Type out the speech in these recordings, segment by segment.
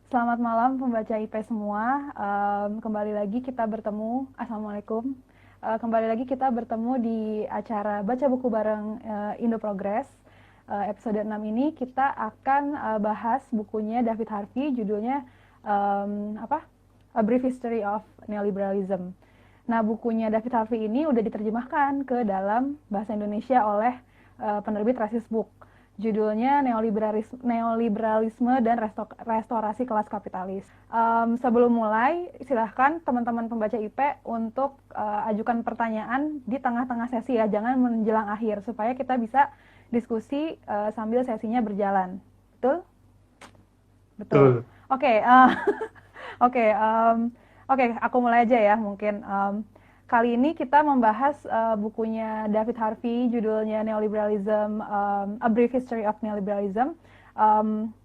Selamat malam pembaca IP semua. Kembali lagi kita bertemu. Assalamualaikum. Kembali lagi kita bertemu di acara baca buku bareng Indo Progress. Episode 6 ini kita akan bahas bukunya David Harvey, judulnya apa? A Brief History of Neoliberalism. Nah, bukunya David Harvey ini udah diterjemahkan ke dalam bahasa Indonesia oleh penerbit Rasis Book. Judulnya Neoliberalisme dan Restorasi Kelas Kapitalis. Sebelum mulai, silahkan teman-teman pembaca IP untuk ajukan pertanyaan di tengah-tengah sesi ya, jangan menjelang akhir, supaya kita bisa diskusi sambil sesinya berjalan. Betul? Betul. Betul. Oke, oke, oke, aku mulai aja ya mungkin. Kali ini kita membahas bukunya David Harvey, judulnya Neoliberalism, A Brief History of Neoliberalism.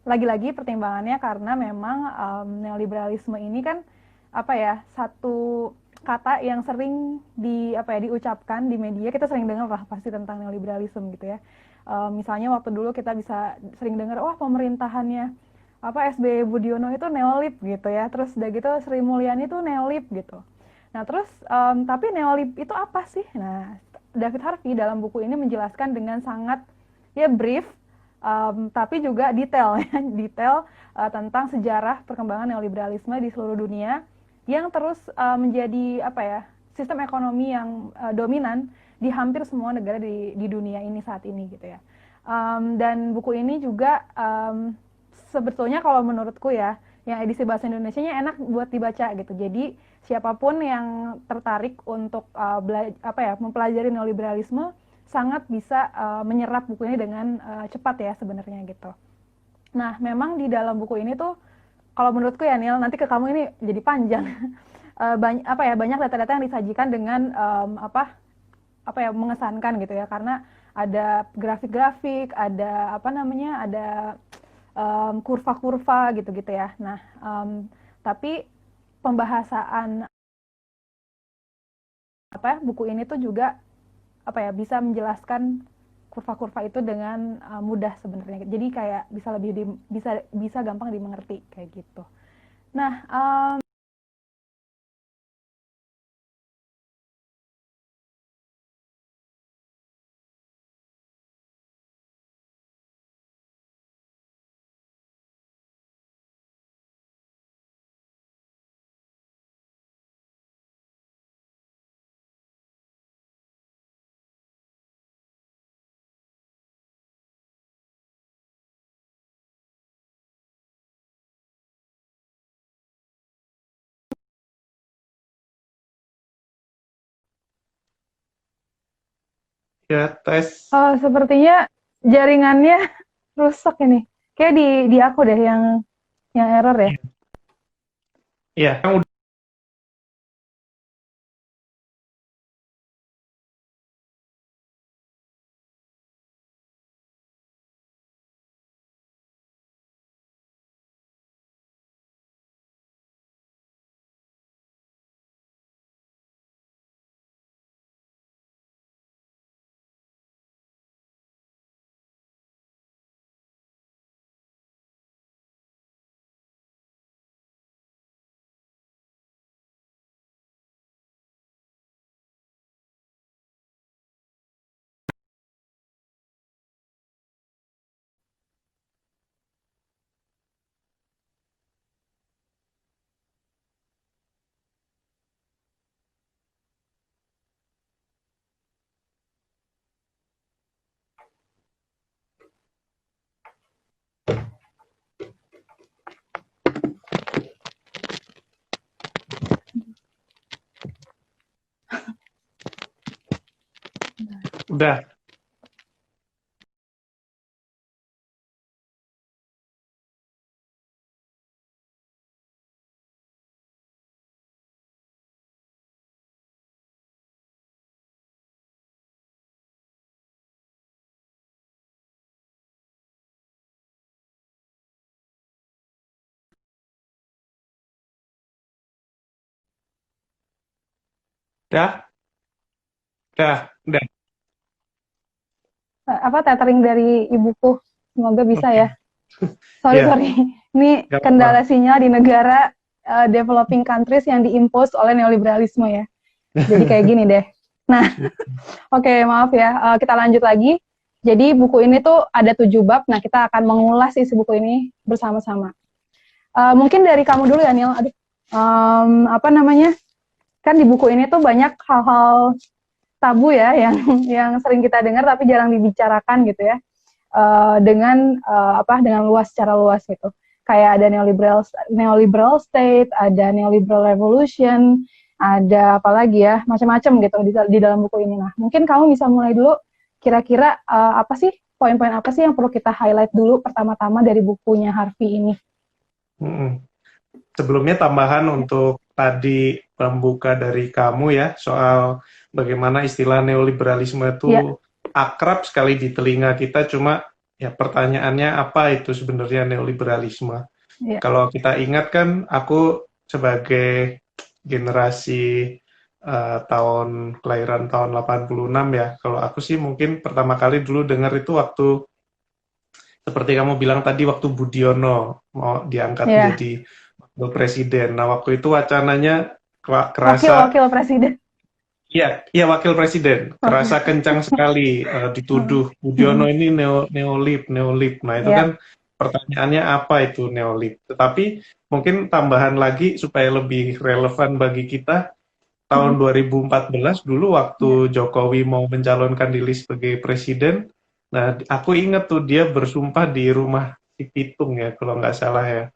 Lagi-lagi pertimbangannya karena memang neoliberalisme ini kan apa ya, satu kata yang sering diucapkan di media. Kita sering dengar lah pasti tentang neoliberalisme gitu ya. Misalnya waktu dulu kita bisa sering dengar, wah pemerintahannya SBY Budiono itu neolib gitu ya, terus udah gitu Sri Mulyani itu neolib gitu. Nah terus tapi neolib itu apa sih? Nah, David Harvey dalam buku ini menjelaskan dengan sangat ya brief, tapi juga detail ya, detail tentang sejarah perkembangan neoliberalisme di seluruh dunia yang terus menjadi sistem ekonomi yang dominan di hampir semua negara di dunia ini saat ini gitu ya. Dan buku ini juga sebetulnya kalau menurutku ya, yang edisi bahasa Indonesianya enak buat dibaca gitu. Jadi siapapun yang tertarik untuk mempelajari neoliberalisme sangat bisa menyerap buku ini dengan cepat ya sebenarnya gitu. Nah, memang di dalam buku ini tuh kalau menurutku ya Neil, nanti ke kamu ini jadi panjang. Banyak data-data yang disajikan dengan mengesankan gitu ya, karena ada grafik-grafik, ada ada kurva-kurva gitu-gitu ya. Nah, tapi pembahasan buku ini tuh juga bisa menjelaskan kurva-kurva itu dengan mudah sebenarnya. Jadi kayak bisa bisa gampang dimengerti kayak gitu. Nah, Ya, tes. sepertinya jaringannya rusak ini. Kayak di aku deh yang error ya. Iya, kan udah. Udah, udah. Tethering dari ibuku. Semoga bisa Oke. ya. Sorry, Ya, sorry. Ini nggak kendala apa-apa. sinyal di negara developing countries yang diimpose oleh neoliberalisme ya. Jadi kayak gini deh. Nah, oke, maaf ya. Kita lanjut lagi. Jadi buku ini tuh ada 7 bab. Nah, kita akan mengulas isi buku ini bersama-sama. Mungkin dari kamu dulu ya, Neil. Aduh, apa namanya? Kan di buku ini tuh banyak hal-hal tabu ya yang yang sering kita dengar tapi jarang dibicarakan gitu ya. Dengan dengan luas, secara luas gitu. Kayak ada neoliberal state, ada neoliberal revolution, ada apa lagi ya, macam-macam gitu di dalam buku ini. Nah, mungkin kamu bisa mulai dulu, kira-kira apa sih poin-poin apa sih yang perlu kita highlight dulu pertama-tama dari bukunya Harvey ini? Mm-mm. Sebelumnya tambahan untuk tadi pembuka dari kamu ya, soal bagaimana istilah neoliberalisme Ya, itu akrab sekali di telinga kita, cuma ya pertanyaannya apa itu sebenarnya neoliberalisme? ya, Kalau kita ingat kan, aku sebagai generasi tahun kelahiran tahun 86 ya. Kalau aku sih mungkin pertama kali dulu dengar itu waktu seperti kamu bilang tadi waktu Budiono mau diangkat ya. menjadi wakil presiden. Nah, waktu itu wacananya kerasa, Wakil presiden. iya, iya wakil presiden, kerasa Oke. kencang sekali Hmm. dituduh Budiono Hmm. ini neolib, neolib. Nah, itu kan Ya. pertanyaannya apa itu neolib. Tetapi mungkin tambahan lagi supaya lebih relevan bagi kita, tahun Hmm. 2014 dulu waktu Ya. Jokowi mau mencalonkan diri sebagai presiden, nah aku ingat tuh dia bersumpah di rumah si Pitung ya kalau nggak salah ya, Oh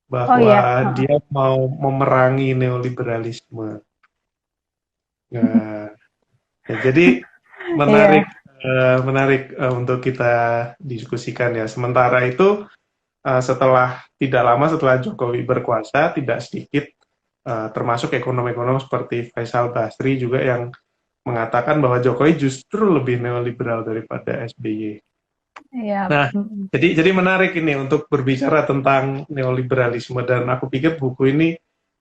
bahwa iya. dia mau memerangi neoliberalisme. Nah, ya, jadi menarik Iya. menarik untuk kita diskusikan ya. Sementara itu setelah tidak lama setelah Jokowi berkuasa, tidak sedikit termasuk ekonom-ekonom seperti Faisal Basri juga yang mengatakan bahwa Jokowi justru lebih neoliberal daripada SBY. Iya. Nah, Hmm. jadi menarik ini untuk berbicara tentang neoliberalisme dan aku pikir buku ini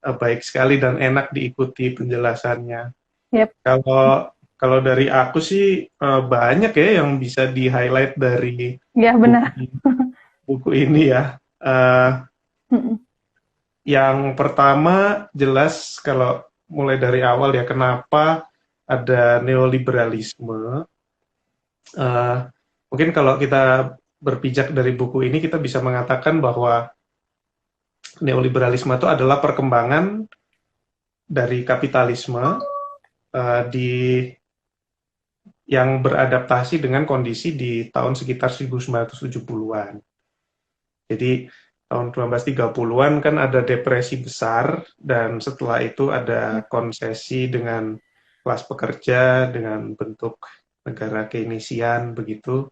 baik sekali dan enak diikuti penjelasannya. Yep. Kalau kalau dari aku sih banyak ya yang bisa di-highlight dari Ya buku benar. buku ini ya. Eh, Hmm. yang pertama jelas kalau mulai dari awal ya kenapa ada neoliberalisme. Eh, Mungkin kalau kita berpijak dari buku ini kita bisa mengatakan bahwa neoliberalisme itu adalah perkembangan dari kapitalisme di yang beradaptasi dengan kondisi di tahun sekitar 1970-an. Jadi tahun 1930-an kan ada depresi besar dan setelah itu ada Yep. konsesi dengan kelas pekerja dengan bentuk negara Keynesian begitu,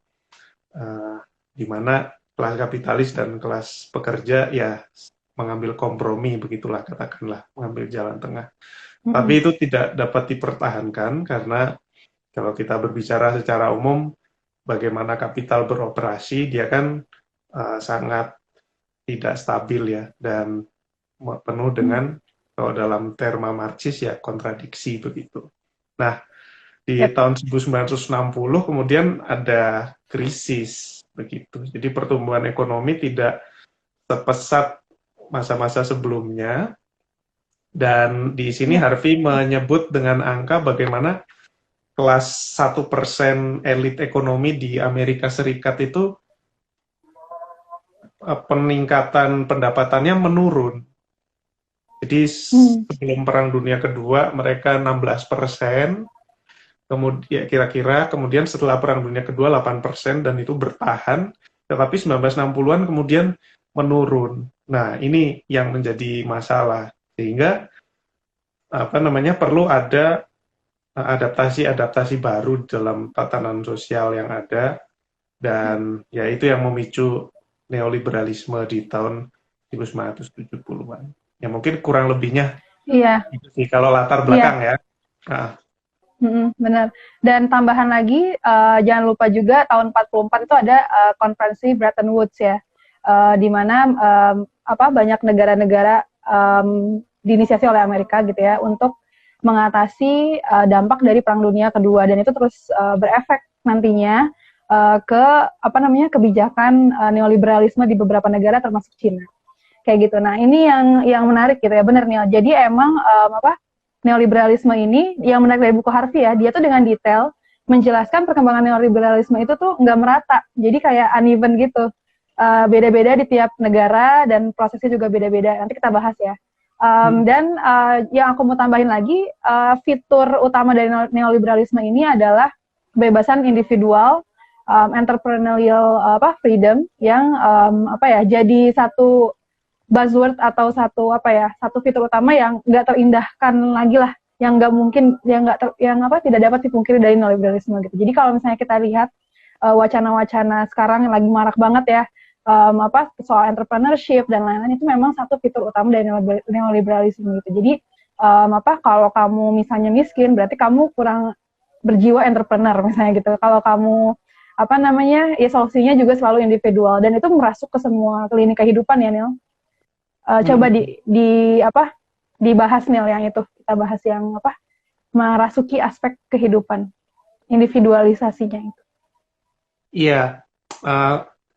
eh, di mana kelas kapitalis dan kelas pekerja ya mengambil kompromi begitulah katakanlah mengambil jalan tengah. Tapi Hmm. itu tidak dapat dipertahankan karena kalau kita berbicara secara umum bagaimana kapital beroperasi dia kan sangat tidak stabil ya dan penuh Hmm. dengan kalau dalam terma Marxis ya kontradiksi begitu. Nah, di Yep. tahun 1960 kemudian ada krisis begitu. Jadi pertumbuhan ekonomi tidak sepesat masa-masa sebelumnya dan di sini Yep. Harvey menyebut dengan angka bagaimana kelas 1% elit ekonomi di Amerika Serikat itu peningkatan pendapatannya menurun. Jadi Hmm. sebelum Perang Dunia Kedua mereka 16%, kemudian kira-kira kemudian setelah Perang Dunia Kedua 8% dan itu bertahan, tetapi 1960-an kemudian menurun. Nah, ini yang menjadi masalah sehingga apa namanya perlu ada adaptasi-adaptasi baru dalam tatanan sosial yang ada dan ya itu yang memicu neoliberalisme di tahun 1970-an. Ya mungkin kurang lebihnya Iya. itu sih kalau latar belakang Iya. ya. Nah, Benar. Dan tambahan lagi, jangan lupa juga tahun 44 itu ada konferensi Bretton Woods ya, di mana banyak negara-negara diinisiasi oleh Amerika gitu ya untuk mengatasi dampak dari Perang Dunia Kedua dan itu terus berefek nantinya ke apa namanya kebijakan neoliberalisme di beberapa negara termasuk Cina kayak gitu. Nah ini yang menarik gitu ya, benar nih. Jadi emang apa neoliberalisme ini yang menarik dari buku Harvey ya, dia tuh dengan detail menjelaskan perkembangan neoliberalisme itu tuh nggak merata, jadi kayak uneven gitu. Beda-beda di tiap negara dan prosesnya juga beda-beda. Nanti kita bahas ya. Dan yang aku mau tambahin lagi, fitur utama dari neoliberalisme ini adalah kebebasan individual, entrepreneurial freedom yang apa ya jadi satu buzzword atau satu fitur utama yang nggak terindahkan lagi lah, yang nggak mungkin, yang nggak yang tidak dapat dipungkiri dari neoliberalisme gitu. Jadi kalau misalnya kita lihat wacana-wacana sekarang yang lagi marak banget ya, soal entrepreneurship dan lain-lain, itu memang satu fitur utama dari neoliberalisme gitu. Jadi kalau kamu misalnya miskin berarti kamu kurang berjiwa entrepreneur misalnya gitu. Kalau kamu ya solusinya juga selalu individual, dan itu merasuk ke semua lini kehidupan ya Nil. Coba dibahas Nil yang itu, kita bahas yang merasuki aspek kehidupan, individualisasinya itu. Iya,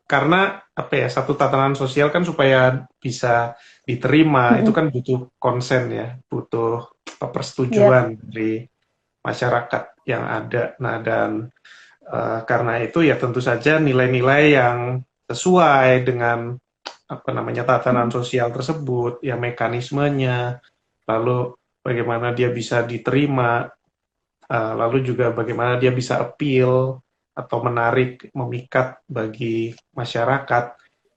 karena satu tatanan sosial kan supaya bisa diterima itu kan butuh konsen ya, butuh persetujuan dari masyarakat yang ada. Nah, dan karena itu ya tentu saja nilai-nilai yang sesuai dengan tatanan sosial tersebut, ya mekanismenya, lalu bagaimana dia bisa diterima, lalu juga bagaimana dia bisa appeal atau menarik, memikat bagi masyarakat.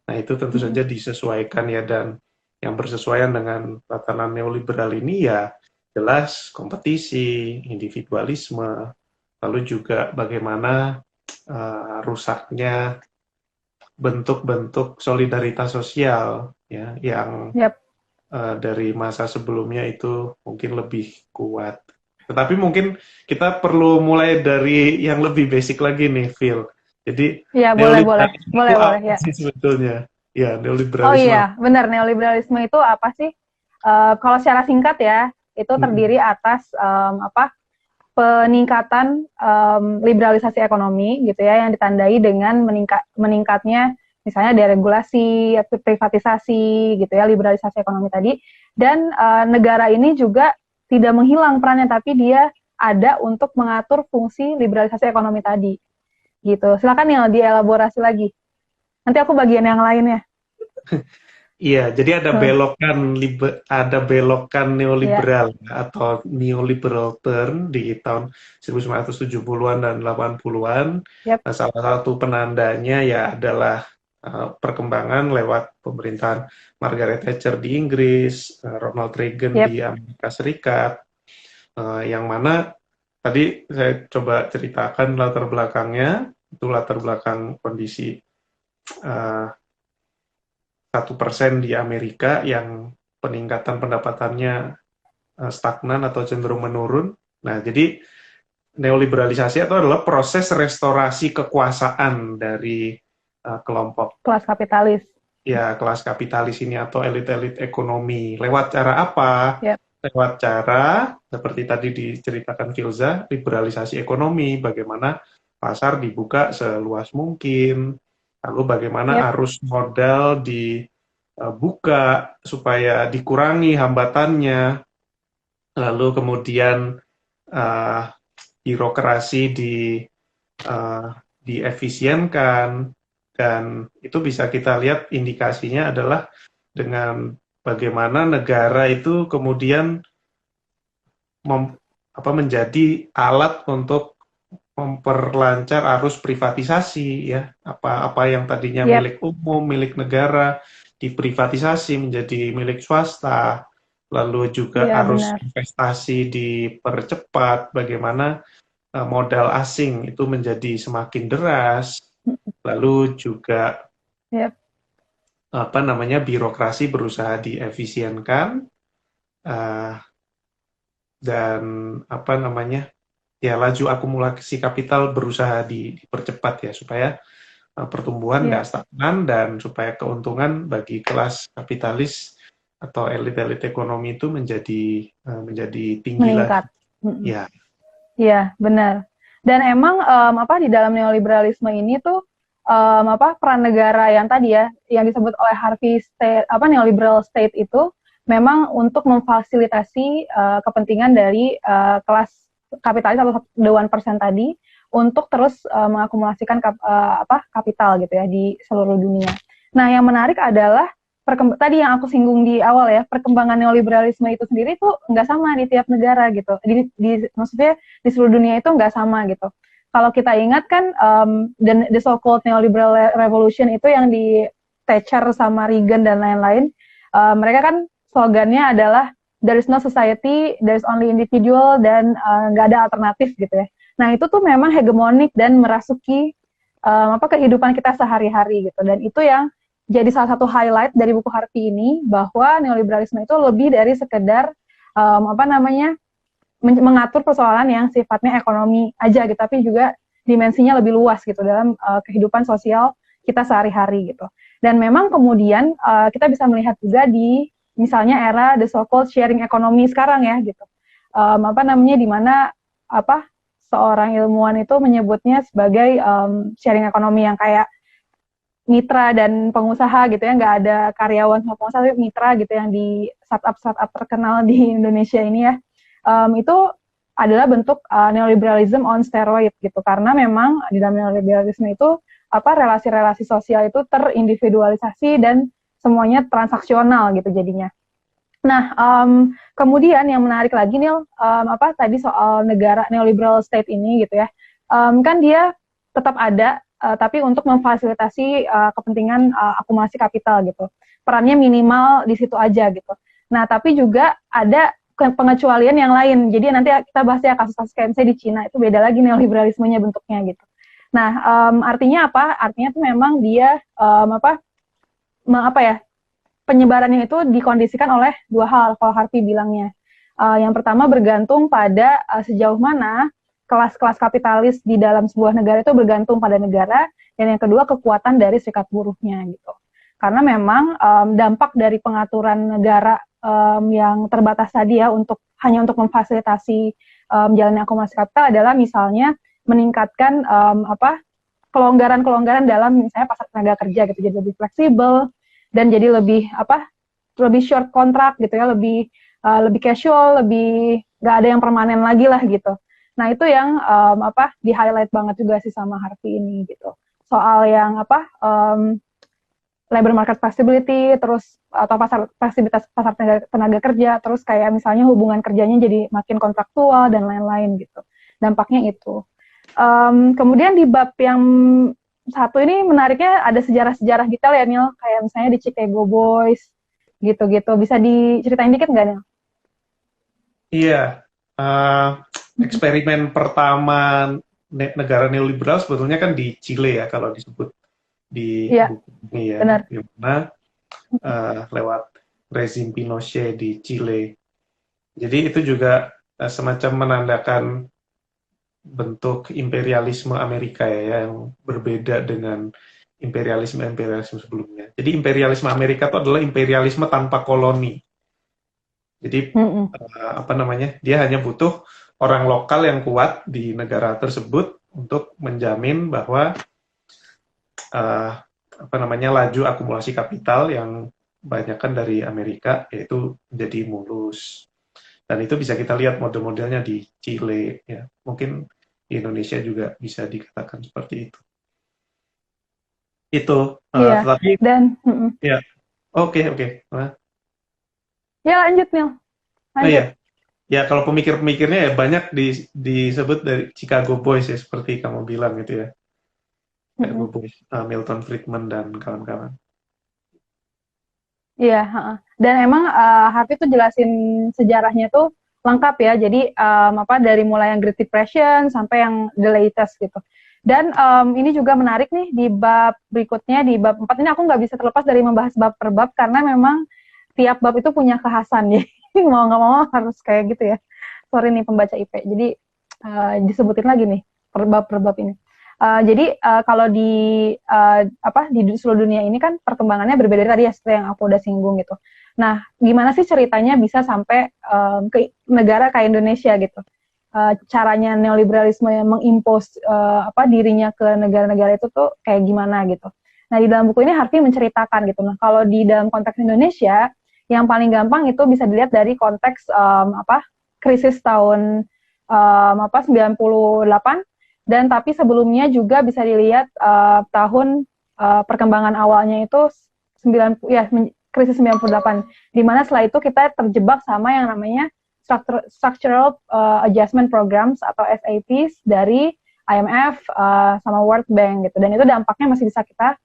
Nah itu tentu saja disesuaikan ya, dan yang bersesuaian dengan tatanan neoliberal ini ya jelas kompetisi, individualisme, lalu juga bagaimana rusaknya bentuk-bentuk solidaritas sosial ya yang dari masa sebelumnya itu mungkin lebih kuat. Tetapi mungkin kita perlu mulai dari yang lebih basic lagi nih, Phil. Jadi ya, boleh ya. sih sebetulnya? Ya, Oh neoliberalisme. iya, benar, neoliberalisme itu apa sih? Kalau secara singkat ya, itu terdiri atas peningkatan liberalisasi ekonomi gitu ya, yang ditandai dengan meningkatnya misalnya deregulasi, privatisasi gitu ya, liberalisasi ekonomi tadi. Dan negara ini juga tidak menghilang perannya, tapi dia ada untuk mengatur fungsi liberalisasi ekonomi tadi gitu. Silakan ya dielaborasi lagi, nanti aku bagian yang lainnya. Iya, jadi ada belokan neoliberal atau neoliberal turn di tahun 1970-an dan 80-an. Nah, salah satu penandanya ya adalah perkembangan lewat pemerintahan Margaret Thatcher di Inggris, Ronald Reagan di Amerika Serikat, yang mana tadi saya coba ceritakan latar belakangnya, itu latar belakang kondisi 1% di Amerika yang peningkatan pendapatannya stagnan atau cenderung menurun. Nah, jadi neoliberalisasi itu adalah proses restorasi kekuasaan dari kelompok kelas kapitalis. Ya, kelas kapitalis ini atau elit-elit ekonomi. Lewat cara apa? Lewat cara seperti tadi diceritakan Filza, liberalisasi ekonomi, bagaimana pasar dibuka seluas mungkin, lalu bagaimana arus modal dibuka supaya dikurangi hambatannya, lalu kemudian birokrasi diefisienkan, dan itu bisa kita lihat indikasinya adalah dengan bagaimana negara itu kemudian menjadi alat untuk memperlancar arus privatisasi ya, apa yang tadinya milik umum, milik negara diprivatisasi menjadi milik swasta, lalu juga arus investasi dipercepat, bagaimana modal asing itu menjadi semakin deras, lalu juga birokrasi berusaha diefisienkan, dan laju akumulasi kapital berusaha dipercepat ya, supaya pertumbuhan nggak stagnan dan supaya keuntungan bagi kelas kapitalis atau elit-elit ekonomi itu menjadi tinggi meningkat lagi. Iya, benar. Dan emang apa di dalam neoliberalisme ini tuh apa peran negara yang tadi ya yang disebut oleh Harvey state apa neoliberal state itu memang untuk memfasilitasi kepentingan dari kelas kapitalis atau dewan persen tadi untuk terus mengakumulasikan apa kapital gitu ya di seluruh dunia. Nah, yang menarik adalah tadi yang aku singgung di awal ya, perkembangan neoliberalisme itu sendiri tuh nggak sama di tiap negara gitu. Maksudnya di seluruh dunia itu nggak sama gitu. Kalau kita ingat kan, the so-called neoliberal revolution itu yang di Thatcher sama Reagan dan lain-lain, mereka kan slogannya adalah there is no society, there is only individual, dan nggak ada alternatif gitu ya. Nah itu tuh memang hegemonik dan merasuki apa kehidupan kita sehari-hari gitu. Dan itu yang jadi salah satu highlight dari buku Harvey ini, bahwa neoliberalisme itu lebih dari sekedar apa namanya mengatur persoalan yang sifatnya ekonomi aja gitu, tapi juga dimensinya lebih luas gitu dalam kehidupan sosial kita sehari-hari gitu. Dan memang kemudian kita bisa melihat juga di misalnya era the so-called sharing economy sekarang ya gitu. Apa namanya di mana apa seorang ilmuwan itu menyebutnya sebagai sharing economy yang kayak mitra dan pengusaha gitu ya, nggak ada karyawan sama pengusaha, tapi mitra gitu yang di startup terkenal di Indonesia ini ya, itu adalah bentuk neoliberalism on steroid gitu, karena memang di dalam neoliberalisme itu apa relasi-relasi sosial itu terindividualisasi dan semuanya transaksional gitu jadinya. Nah, kemudian yang menarik lagi nih, apa tadi soal negara neoliberal state ini gitu ya, kan dia tetap ada, tapi untuk memfasilitasi kepentingan akumulasi kapital gitu. Perannya minimal di situ aja gitu. Nah, tapi juga ada pengecualian yang lain. Jadi nanti kita bahas ya kasus-kasus kayak misalnya di Cina itu beda lagi neoliberalismenya bentuknya gitu. Nah, artinya apa? Artinya tuh memang dia apa ya? Penyebarannya itu dikondisikan oleh dua hal kalau Harvey bilangnya. Yang pertama bergantung pada sejauh mana kelas-kelas kapitalis di dalam sebuah negara itu bergantung pada negara, dan yang kedua kekuatan dari serikat buruhnya gitu. Karena memang dampak dari pengaturan negara yang terbatas tadi ya hanya untuk memfasilitasi jalannya akumulasi kapital adalah misalnya meningkatkan kelonggaran-kelonggaran dalam misalnya pasar tenaga kerja gitu, jadi lebih fleksibel dan jadi lebih lebih short kontrak gitu ya, lebih casual, lebih nggak ada yang permanen lagi lah gitu. Nah itu yang di highlight banget juga sih sama Harvey ini gitu. Soal yang labor market flexibility, terus atau fleksibilitas pasar tenaga kerja, terus kayak misalnya hubungan kerjanya jadi makin kontraktual dan lain-lain gitu. Dampaknya itu. Kemudian di bab yang satu ini menariknya ada sejarah-sejarah detail ya Neil, kayak misalnya di Chicago Boys gitu-gitu. Bisa diceritain dikit nggak Neil? Iya. Eksperimen pertama negara neoliberal sebetulnya kan di Chile ya, kalau disebut di buku ini ya, benar. di mana lewat rezim Pinochet di Chile. Jadi itu juga semacam menandakan bentuk imperialisme Amerika ya, yang berbeda dengan imperialisme sebelumnya. Jadi imperialisme Amerika itu adalah imperialisme tanpa koloni. Jadi apa namanya? Dia hanya butuh orang lokal yang kuat di negara tersebut untuk menjamin bahwa apa namanya laju akumulasi kapital yang banyakkan dari Amerika yaitu menjadi mulus. Dan itu bisa kita lihat model-modelnya di Chile ya. Mungkin di Indonesia juga bisa dikatakan seperti itu. Itu tetapi dan ya oke. Ya lanjut Neil. Iya. Ya, kalau pemikir-pemikirnya ya banyak disebut dari Chicago Boys ya, seperti kamu bilang gitu ya. Chicago Boys, Milton Friedman dan kawan-kawan. Iya, dan emang Harvey tuh jelasin sejarahnya tuh lengkap ya. Jadi dari mulai yang Great Depression sampai yang the latest gitu. Dan ini juga menarik nih di bab berikutnya, di bab 4 ini aku nggak bisa terlepas dari membahas bab per bab karena memang tiap bab itu punya kekhasan ya. Mau nggak mau harus kayak gitu ya. Sorry nih pembaca IP. Jadi disebutin lagi nih per bab ini. Jadi kalau di seluruh dunia ini kan perkembangannya berbeda tadi ya seperti yang aku udah singgung gitu. Nah, gimana sih ceritanya bisa sampai ke negara kayak Indonesia gitu? caranya neoliberalisme yang mengimpose dirinya ke negara-negara itu tuh kayak gimana gitu. Nah, di dalam buku ini Harvey menceritakan gitu. Nah, kalau di dalam konteks Indonesia, yang paling gampang itu bisa dilihat dari konteks krisis tahun 98, dan tapi sebelumnya juga bisa dilihat tahun perkembangan awalnya itu krisis 98, di mana setelah itu kita terjebak sama yang namanya Structural Adjustment Programs atau SAPs dari IMF sama World Bank gitu, dan itu dampaknya masih bisa kita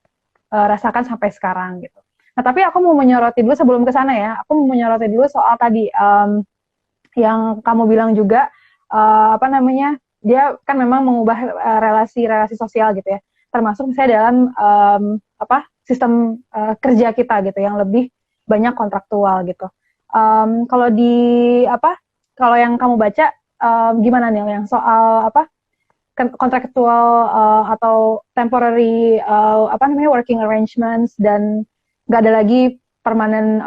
rasakan sampai sekarang gitu. Nah, tapi aku mau menyoroti dulu sebelum ke sana ya, aku mau menyoroti dulu soal tadi yang kamu bilang juga dia kan memang mengubah relasi-relasi sosial gitu ya, termasuk misalnya dalam sistem kerja kita gitu yang lebih banyak kontraktual gitu. Kalau yang kamu baca gimana nih yang soal kontraktual atau temporary working arrangements, dan nggak ada lagi permanen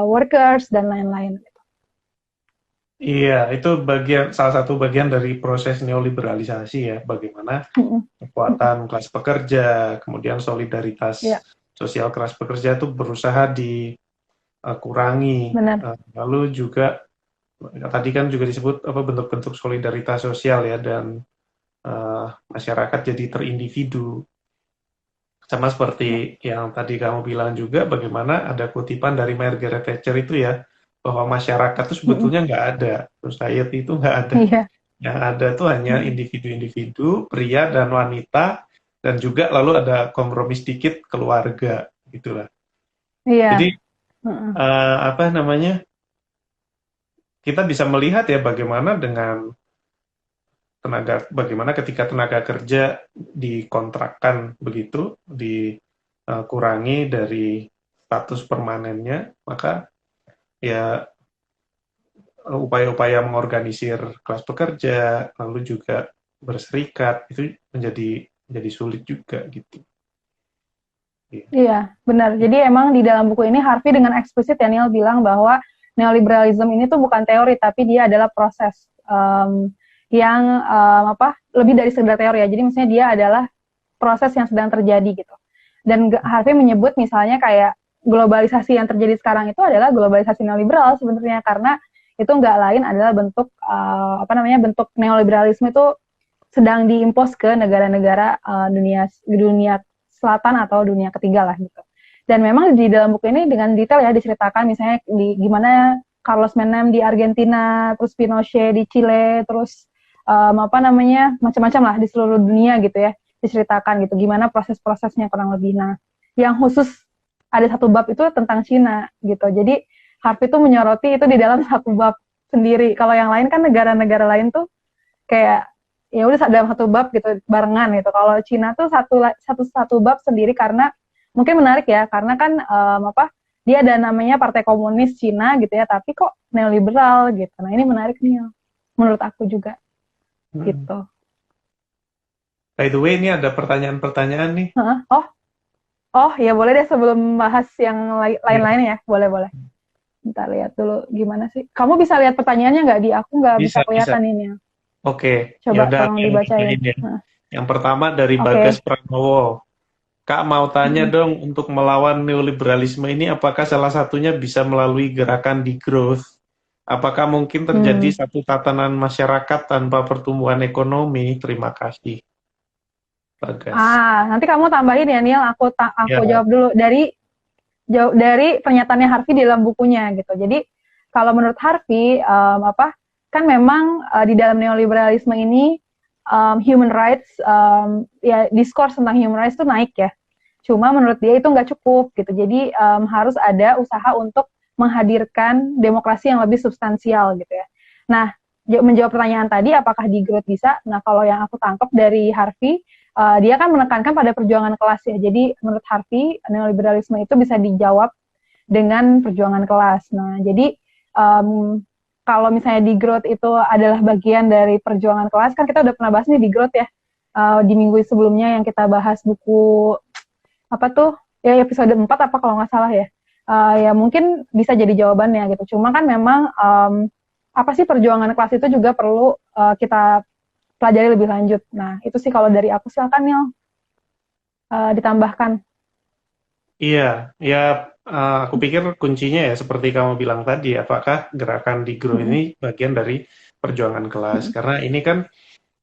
workers dan lain-lain. Iya, itu salah satu bagian dari proses neoliberalisasi ya, bagaimana kekuatan kelas pekerja, kemudian solidaritas sosial kelas pekerja itu berusaha dikurangi. Lalu juga tadi kan juga disebut bentuk-bentuk solidaritas sosial ya, dan masyarakat jadi terindividu. Sama seperti yang tadi kamu bilang juga, bagaimana ada kutipan dari Margaret Thatcher itu ya, bahwa masyarakat itu sebetulnya nggak ada, society itu nggak ada. Yang ada tuh hanya individu-individu, pria dan wanita, dan juga lalu ada kompromi sedikit keluarga, gitulah. Jadi kita bisa melihat ya bagaimana ketika tenaga kerja dikontrakkan begitu, dikurangi dari status permanennya, maka ya upaya-upaya mengorganisir kelas pekerja, lalu juga berserikat, itu menjadi sulit juga gitu. Iya, benar. Jadi emang di dalam buku ini Harvey dengan eksplisit ya Neil bilang bahwa neoliberalisme ini tuh bukan teori, tapi dia adalah proses yang lebih dari sekedar teori ya. Jadi misalnya dia adalah proses yang sedang terjadi gitu. Dan Harvey menyebut misalnya kayak globalisasi yang terjadi sekarang itu adalah globalisasi neoliberal sebenarnya, karena itu nggak lain adalah bentuk bentuk neoliberalisme itu sedang diimpos ke negara-negara dunia selatan atau dunia ketiga lah gitu. Dan memang di dalam buku ini dengan detail ya diceritakan misalnya gimana Carlos Menem di Argentina, terus Pinochet di Chile, terus macam-macam lah di seluruh dunia gitu ya, diceritakan gitu gimana proses-prosesnya kurang lebih. Nah, yang khusus ada satu bab itu tentang Cina gitu. Jadi Harvey itu menyoroti itu di dalam satu bab sendiri. Kalau yang lain kan negara-negara lain tuh kayak ya udah dalam satu bab gitu barengan gitu. Kalau Cina tuh satu bab sendiri, karena mungkin menarik ya, karena kan dia ada namanya Partai Komunis Cina gitu ya, tapi kok neoliberal gitu. Nah, ini menarik nih menurut aku juga. Gitu. By the way, ini ada pertanyaan-pertanyaan nih. Oh, ya boleh deh sebelum bahas yang lain-lain ya, boleh. Bentar lihat dulu gimana sih. Kamu bisa lihat pertanyaannya nggak? Di aku nggak bisa kelihatan ini. Oke, coba tolong dibacain. Yang pertama dari Bagas Pranowo. Kak mau tanya dong, untuk melawan neoliberalisme ini apakah salah satunya bisa melalui gerakan degrowth? Apakah mungkin terjadi satu tatanan masyarakat tanpa pertumbuhan ekonomi? Terima kasih. Bagas. Nanti kamu tambahin ya Neil, aku jawab dulu dari pernyataannya Harvey di dalam bukunya gitu. Jadi kalau menurut Harvey kan memang di dalam neoliberalisme ini human rights diskurs tentang human rights itu naik ya. Cuma menurut dia itu nggak cukup gitu. Jadi harus ada usaha untuk menghadirkan demokrasi yang lebih substansial gitu ya. Nah, menjawab pertanyaan tadi apakah degrowth bisa? Nah, kalau yang aku tangkap dari Harvey, dia kan menekankan pada perjuangan kelas ya. Jadi menurut Harvey neoliberalisme itu bisa dijawab dengan perjuangan kelas. Nah, jadi kalau misalnya degrowth itu adalah bagian dari perjuangan kelas, kan kita udah pernah bahas nih degrowth ya di minggu sebelumnya yang kita bahas buku episode 4 kalau nggak salah ya. Ya mungkin bisa jadi jawabannya gitu. Cuma kan memang apa sih perjuangan kelas itu juga perlu kita pelajari lebih lanjut. Nah, itu sih kalau dari aku, silakan Nil, ditambahkan. Iya, ya aku pikir kuncinya ya seperti kamu bilang tadi, apakah gerakan di Grow Mm-mm. ini bagian dari perjuangan kelas? Mm-mm. Karena ini kan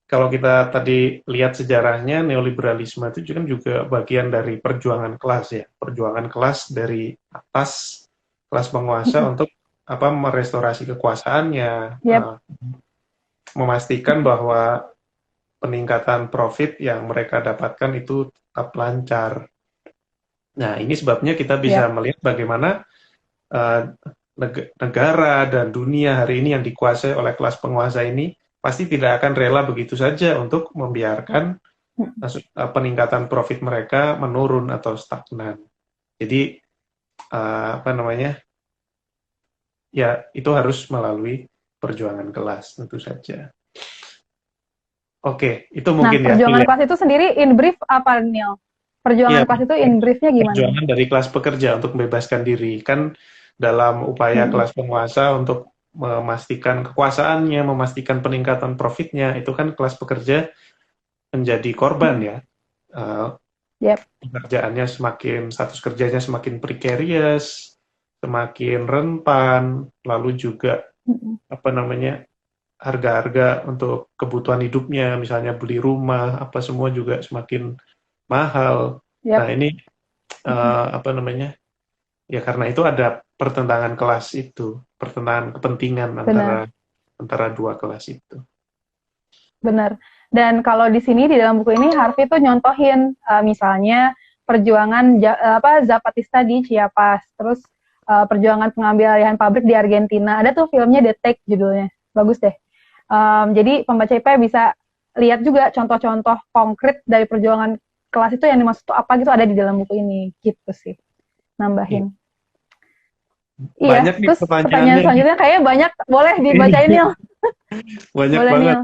kalau kita tadi lihat sejarahnya, neoliberalisme itu juga bagian dari perjuangan kelas ya, perjuangan kelas dari atas kelas penguasa Mm-mm. untuk apa merestorasi kekuasaannya, Yep. memastikan bahwa peningkatan profit yang mereka dapatkan itu tetap lancar. Nah, ini sebabnya kita bisa Yep. melihat bagaimana eh, negara dan dunia hari ini yang dikuasai oleh kelas penguasa ini pasti tidak akan rela begitu saja untuk membiarkan Mm-mm. peningkatan profit mereka menurun atau stagnan. Jadi apa namanya? Ya, itu harus melalui perjuangan kelas tentu saja. Oke, itu Nah, mungkin ya, perjuangan pilihan. kelas itu sendiri in brief apa, Nil? Iya, Perjuangan kelas itu in briefnya gimana nih? perjuangan dari kelas pekerja untuk membebaskan diri. Kan dalam upaya Mm-mm. kelas penguasa untuk memastikan kekuasaannya, memastikan peningkatan profitnya, itu kan kelas pekerja menjadi korban Mm-mm. ya. Eh, Yep. Pekerjaannya semakin, status kerjanya semakin precarious, semakin rentan, lalu juga Mm-mm. apa namanya harga-harga untuk kebutuhan hidupnya, misalnya beli rumah, apa semua juga semakin mahal. Nah Yep. ini Mm-mm. apa namanya ya karena itu ada pertentangan kelas itu, pertentangan kepentingan antara Benar, antara dua kelas itu. benar. Dan kalau di sini di dalam buku ini Harvey tuh nyontohin misalnya perjuangan Zapatista di Chiapas, terus perjuangan pengambil alihan pabrik di Argentina. Ada tuh filmnya The Take judulnya, bagus deh. Jadi pembaca IP bisa lihat juga contoh-contoh konkret dari perjuangan kelas itu yang dimaksud tuh apa gitu ada di dalam buku ini, gitu sih. Iya. Nambahin. Iya, Banyak nih terus pertanyaan pertanyaannya nih. selanjutnya kayaknya banyak, boleh dibacain Nil. Banyak Boleh banget. Nil,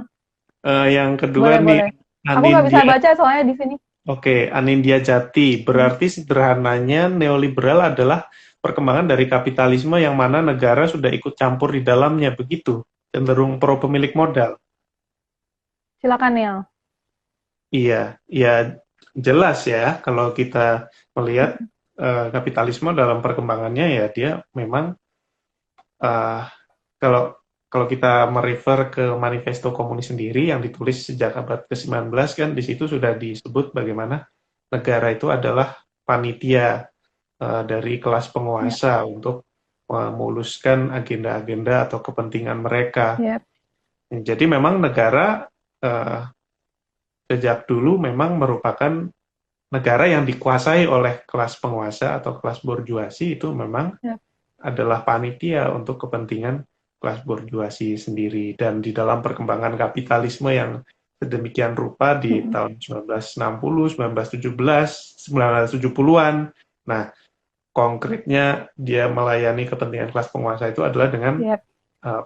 Yang kedua boleh nih boleh. Aku nggak bisa Anindya. baca soalnya di sini. Oke, Anindya Jati. Berarti sederhananya neoliberal adalah perkembangan dari kapitalisme yang mana negara sudah ikut campur di dalamnya, begitu. Cenderung pro pemilik modal. Silakan Nil. Iya, ya jelas ya kalau kita melihat kapitalisme dalam perkembangannya ya dia memang uh, kalau kalau kita merefer ke manifesto komunis sendiri yang ditulis sejak abad ke-19 kan di situ sudah disebut bagaimana negara itu adalah panitia dari kelas Ya, penguasa untuk memuluskan agenda-agenda atau kepentingan mereka. ya, Jadi memang negara uh, sejak dulu memang merupakan negara yang dikuasai oleh kelas penguasa atau kelas borjuasi itu memang ya. adalah panitia untuk kepentingan kelas borjuasi sendiri. Dan di dalam perkembangan kapitalisme yang sedemikian rupa di Mm-mm. tahun 1960, 1917, 1970-an, nah konkretnya dia melayani kepentingan kelas penguasa itu adalah dengan Ya,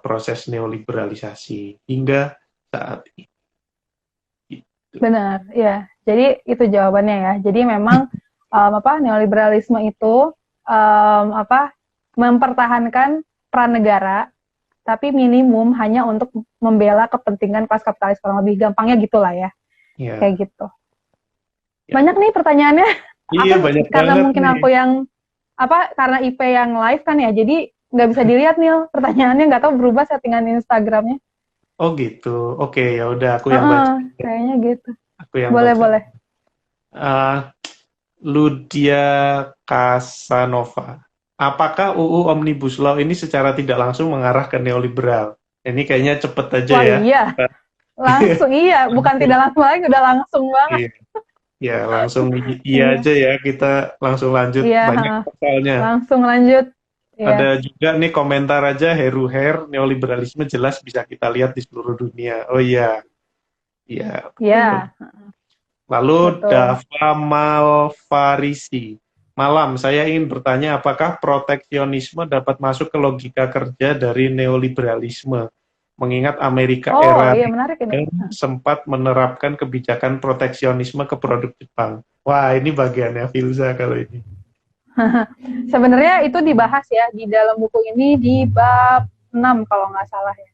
proses neoliberalisasi hingga saat ini. benar. Ya, jadi itu jawabannya ya. Jadi memang neoliberalisme itu mempertahankan peran negara, tapi minimum hanya untuk membela kepentingan kelas kapitalis, kurang lebih gampangnya gitulah ya, Ya, kayak gitu. ya. Banyak nih pertanyaannya. Iya Aku banyak karena banget mungkin nih. aku yang karena IP yang live kan ya, jadi nggak bisa dilihat nih pertanyaannya, nggak tahu berubah settingan Instagramnya. Oh gitu. Oke, ya udah aku yang baca. Kayaknya gitu. Aku yang Boleh baca. boleh. Uh, Ludia Casanova. Apakah UU Omnibus Law ini secara tidak langsung mengarah ke neoliberal? Ini kayaknya cepet aja Wah ya. iya, langsung iya, bukan tidak langsung lagi, udah langsung banget. Iya, ya, langsung iya Iya, aja ya. Kita langsung lanjut. iya, Banyak soalnya. langsung lanjut. Iya, Ada juga nih komentar aja Heru Her, neoliberalisme jelas bisa kita lihat di seluruh dunia. Oh iya, iya betul. iya, Lalu betul. Dava Malfarisi. Malam, saya ingin bertanya apakah proteksionisme dapat masuk ke logika kerja dari neoliberalisme? Mengingat Amerika Oh era iya, menarik ini. sempat menerapkan kebijakan proteksionisme ke produk Jepang. Wah, ini bagiannya Filza kalau ini. Sebenarnya itu dibahas ya di dalam buku ini di bab 6 kalau nggak salah ya.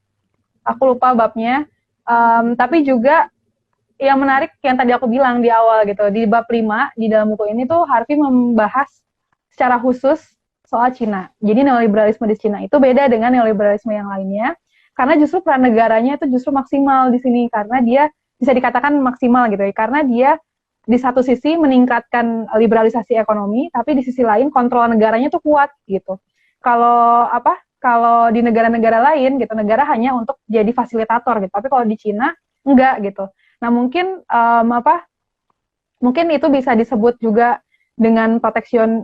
Aku lupa babnya. Tapi juga yang menarik yang tadi aku bilang di awal gitu, di bab 5 di dalam buku ini tuh Harvey membahas secara khusus soal Cina. Jadi neoliberalisme di Cina itu beda dengan neoliberalisme yang lainnya, karena justru peran negaranya itu justru maksimal di sini, karena dia bisa dikatakan maksimal gitu ya, karena dia di satu sisi meningkatkan liberalisasi ekonomi, tapi di sisi lain kontrol negaranya tuh kuat gitu. Kalau di negara-negara lain gitu, negara hanya untuk jadi fasilitator gitu, tapi kalau di Cina enggak gitu. Nah, mungkin itu bisa disebut juga dengan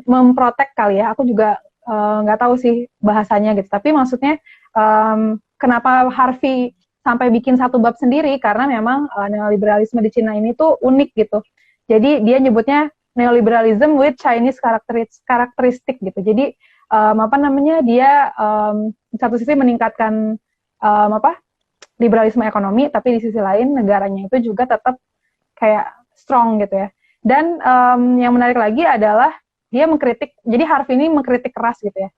memprotek kali ya. Aku juga nggak tahu sih bahasanya gitu. Tapi maksudnya kenapa Harvey sampai bikin satu bab sendiri, karena memang neoliberalisme di Cina ini tuh unik gitu. Jadi dia nyebutnya neoliberalism with Chinese karakteristik gitu. Jadi dia di satu sisi meningkatkan liberalisme ekonomi, tapi di sisi lain negaranya itu juga tetap kayak strong gitu ya. Dan yang menarik lagi adalah dia mengkritik, jadi Harvey ini mengkritik keras gitu ya,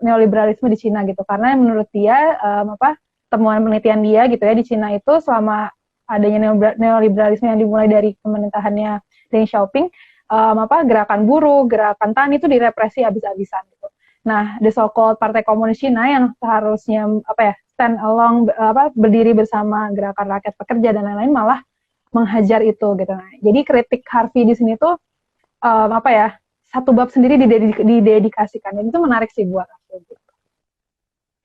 neoliberalisme di Cina gitu, karena menurut dia temuan penelitian dia gitu ya, di Cina itu selama adanya neoliberalisme yang dimulai dari pemerintahannya Deng Xiaoping, gerakan buruh, gerakan tani itu direpresi habis-habisan gitu. Nah, the so-called Partai Komunis Cina yang seharusnya stand along, berdiri bersama gerakan rakyat pekerja dan lain-lain, malah menghajar itu gitu. Nah, jadi kritik Harvey di sini tuh satu bab sendiri didedikasikan. Dan itu menarik sih buat aku gitu.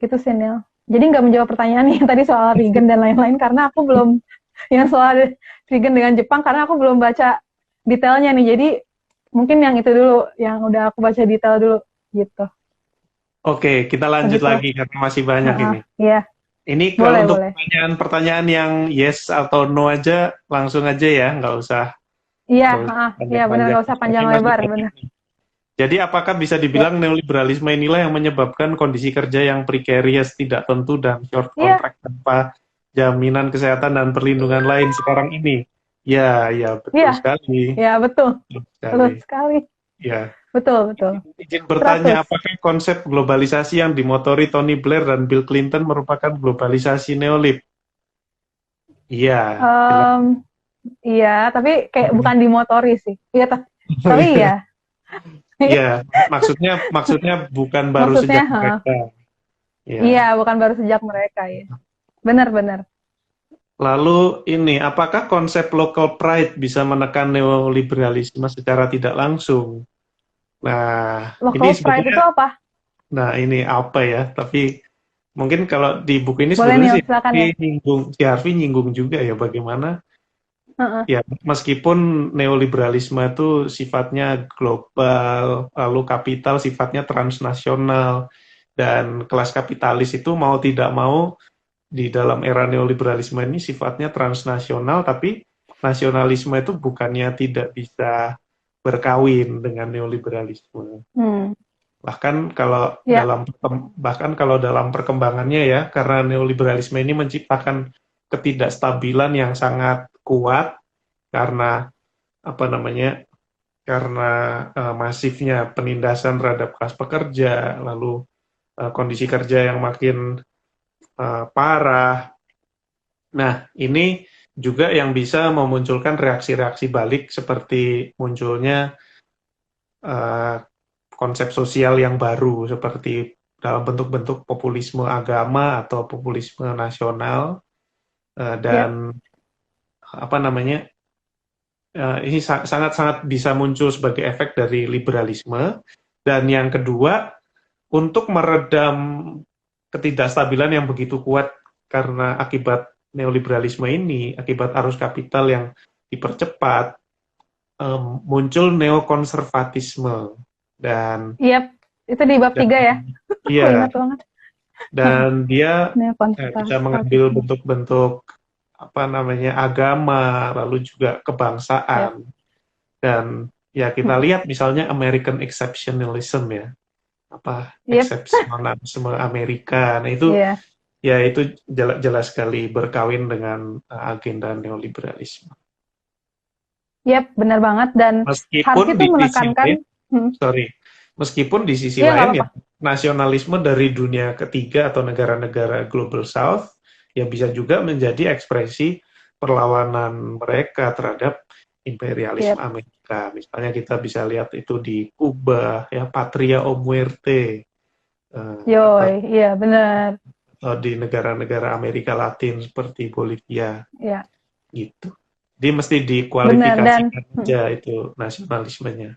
Gitu sih, Neil. Jadi nggak menjawab pertanyaan nih tadi soal Reagan dan lain-lain, karena aku belum yang soal Reagan dengan Jepang, karena aku belum baca detailnya nih. Jadi mungkin yang itu dulu, yang udah aku baca detail dulu gitu. Oke, kita lanjut lagi karena masih banyak ini. Iya. Ini kalau untuk pertanyaan yang yes atau no aja, langsung aja ya, nggak usah. Iya, benar, nggak usah panjang lebar, benar. Jadi apakah bisa dibilang neoliberalisme inilah yang menyebabkan kondisi kerja yang precarious, tidak tentu, dan short contract tanpa jaminan kesehatan dan perlindungan lain sekarang ini? Ya, betul sekali. Ya, betul. Betul sekali. Ya. Betul. Izin bertanya, apakah konsep globalisasi yang dimotori Tony Blair dan Bill Clinton merupakan globalisasi neolib? Iya. Iya, tapi kayak bukan dimotori sih. Iya, tapi iya. Iya, maksudnya bukan baru sejak mereka. Iya, bukan baru sejak mereka ya. Benar. Lalu ini, apakah konsep local pride bisa menekan neoliberalisme secara tidak langsung? Nah, local pride itu apa? Nah, ini apa ya? Tapi mungkin kalau di buku ini sebenarnya si Harvey nyinggung juga ya bagaimana ya meskipun neoliberalisme itu sifatnya global, lalu kapital sifatnya transnasional, dan kelas kapitalis itu mau tidak mau di dalam era neoliberalisme ini sifatnya transnasional, tapi nasionalisme itu bukannya tidak bisa berkawin dengan neoliberalisme. Bahkan kalau dalam perkembangannya ya, karena neoliberalisme ini menciptakan ketidakstabilan yang sangat kuat karena masifnya penindasan terhadap kelas pekerja, lalu kondisi kerja yang makin parah. Nah, ini juga yang bisa memunculkan reaksi-reaksi balik seperti munculnya konsep sosial yang baru seperti dalam bentuk-bentuk populisme agama atau populisme nasional dan ini sangat-sangat bisa muncul sebagai efek dari liberalisme. Dan yang kedua, untuk meredam ketidakstabilan yang begitu kuat karena akibat neoliberalisme ini, akibat arus kapital yang dipercepat, muncul neokonservatisme. Dan itu di bab 3 ya. Iya. Ingat banget. Dan dia bisa mengambil bentuk-bentuk agama, lalu juga kebangsaan. Dan ya kita lihat misalnya American exceptionalism ya. Eksepsionalisme Amerika. Nah itu ya itu jelas sekali berkawin dengan agenda neoliberalisme. Benar banget. Dan meskipun itu menekankan Meskipun di sisi Iya, nggak lain ya, apa-apa. nasionalisme dari dunia ketiga atau negara-negara Global South ya bisa juga menjadi ekspresi perlawanan mereka terhadap imperialisme Iya, Amerika. Misalnya kita bisa lihat itu di Kuba, ya Patria o Muerte, atau, yoi, iya benar, di negara-negara Amerika Latin seperti Bolivia iya gitu. Jadi mesti benar dan dikualifikasikan aja itu nasionalismenya.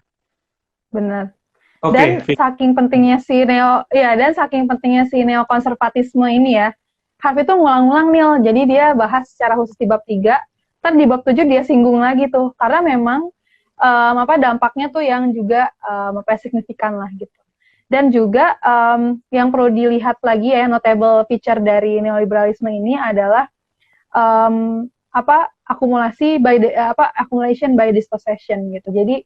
benar. Oke, Dan saking pentingnya si neo, ya dan saking pentingnya si neokonservatisme ini ya, Harvey itu ngulang-ngulang nih, jadi dia bahas secara khusus di bab 3, kan di bab 7 dia singgung lagi tuh, karena memang dampaknya tuh yang juga signifikan lah gitu. Dan juga yang perlu dilihat lagi ya, notable feature dari neoliberalisme ini adalah accumulation by dispossession gitu. Jadi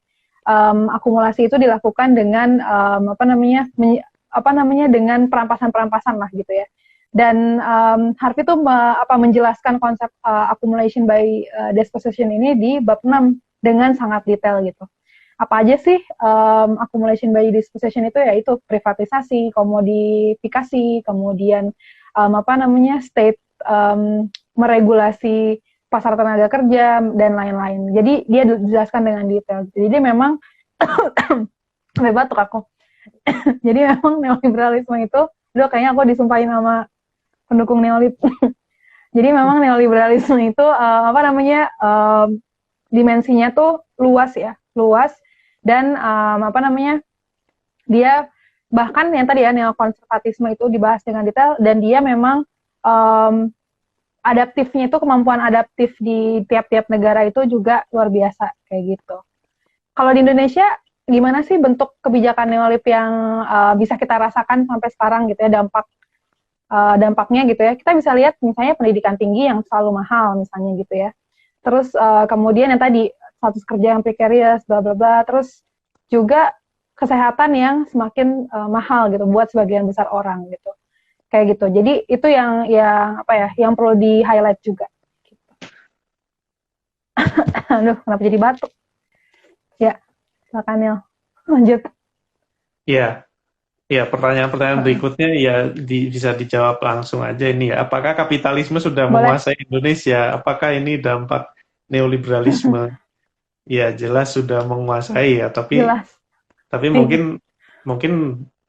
akumulasi itu dilakukan dengan dengan perampasan-perampasan lah gitu ya. Dan Harvey itu menjelaskan konsep accumulation by dispossession ini di bab 6 dengan sangat detail gitu. Apa aja sih accumulation by dispossession itu? Yaitu privatisasi, komodifikasi, kemudian state meregulasi pasar tenaga kerja dan lain-lain. Jadi dia dijelaskan dengan detail. Jadi memang batuk aku. Jadi memang neoliberalisme itu, kayaknya aku disumpahin sama pendukung neolib. Jadi memang neoliberalisme itu dimensinya tuh luas ya, luas dan dia bahkan yang tadi ya neokonservatisme itu dibahas dengan detail dan dia memang adaptifnya itu, kemampuan adaptif di tiap-tiap negara itu juga luar biasa kayak gitu. Kalau di Indonesia gimana sih bentuk kebijakan neolib yang bisa kita rasakan sampai sekarang gitu ya, dampaknya gitu ya. Kita bisa lihat misalnya pendidikan tinggi yang selalu mahal misalnya gitu ya. Terus kemudian yang tadi status kerja yang precarious, bla bla bla. Terus juga kesehatan yang semakin mahal gitu buat sebagian besar orang gitu. Kayak gitu. Jadi itu yang perlu di highlight juga. Gitu. Aduh, kenapa jadi batuk? Ya, silakan Nil. Lanjut. ya, ya pertanyaan-pertanyaan berikutnya ya bisa dijawab langsung aja ini ya. Apakah kapitalisme sudah Boleh. menguasai Indonesia? Apakah ini dampak neoliberalisme? Ya jelas sudah menguasai ya, Jelas. tapi mungkin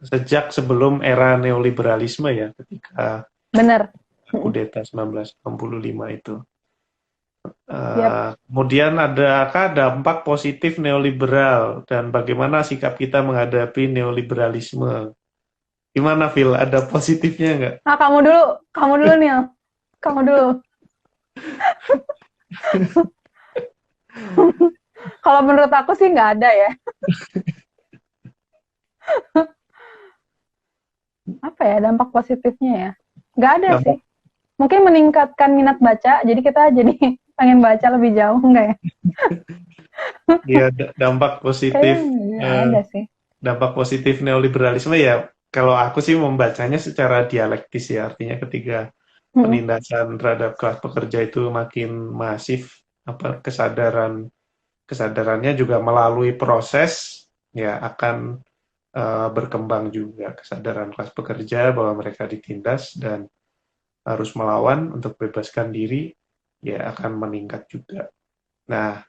sejak sebelum era neoliberalisme ya, ketika Bener. kudeta 1965 itu. Yep. Kemudian adakah dampak positif neoliberal dan bagaimana sikap kita menghadapi neoliberalisme? Gimana, Phil? Ada positifnya nggak? Nah, kamu dulu Nil. Kamu dulu. Kalau menurut aku sih nggak ada ya. Apa ya dampak positifnya ya? Nggak ada Dampak, sih. Mungkin meningkatkan minat baca, jadi kita jadi pengen baca lebih jauh, enggak ya? ya, dampak positif, Kayaknya nggak eh, ada sih. dampak positif neoliberalisme ya. Kalau aku sih membacanya secara dialektis ya, artinya ketika penindasan terhadap kelas pekerja itu makin masif, kesadarannya juga melalui proses ya akan berkembang juga kesadaran kelas pekerja bahwa mereka ditindas dan harus melawan untuk bebaskan diri, ya akan meningkat juga. Nah,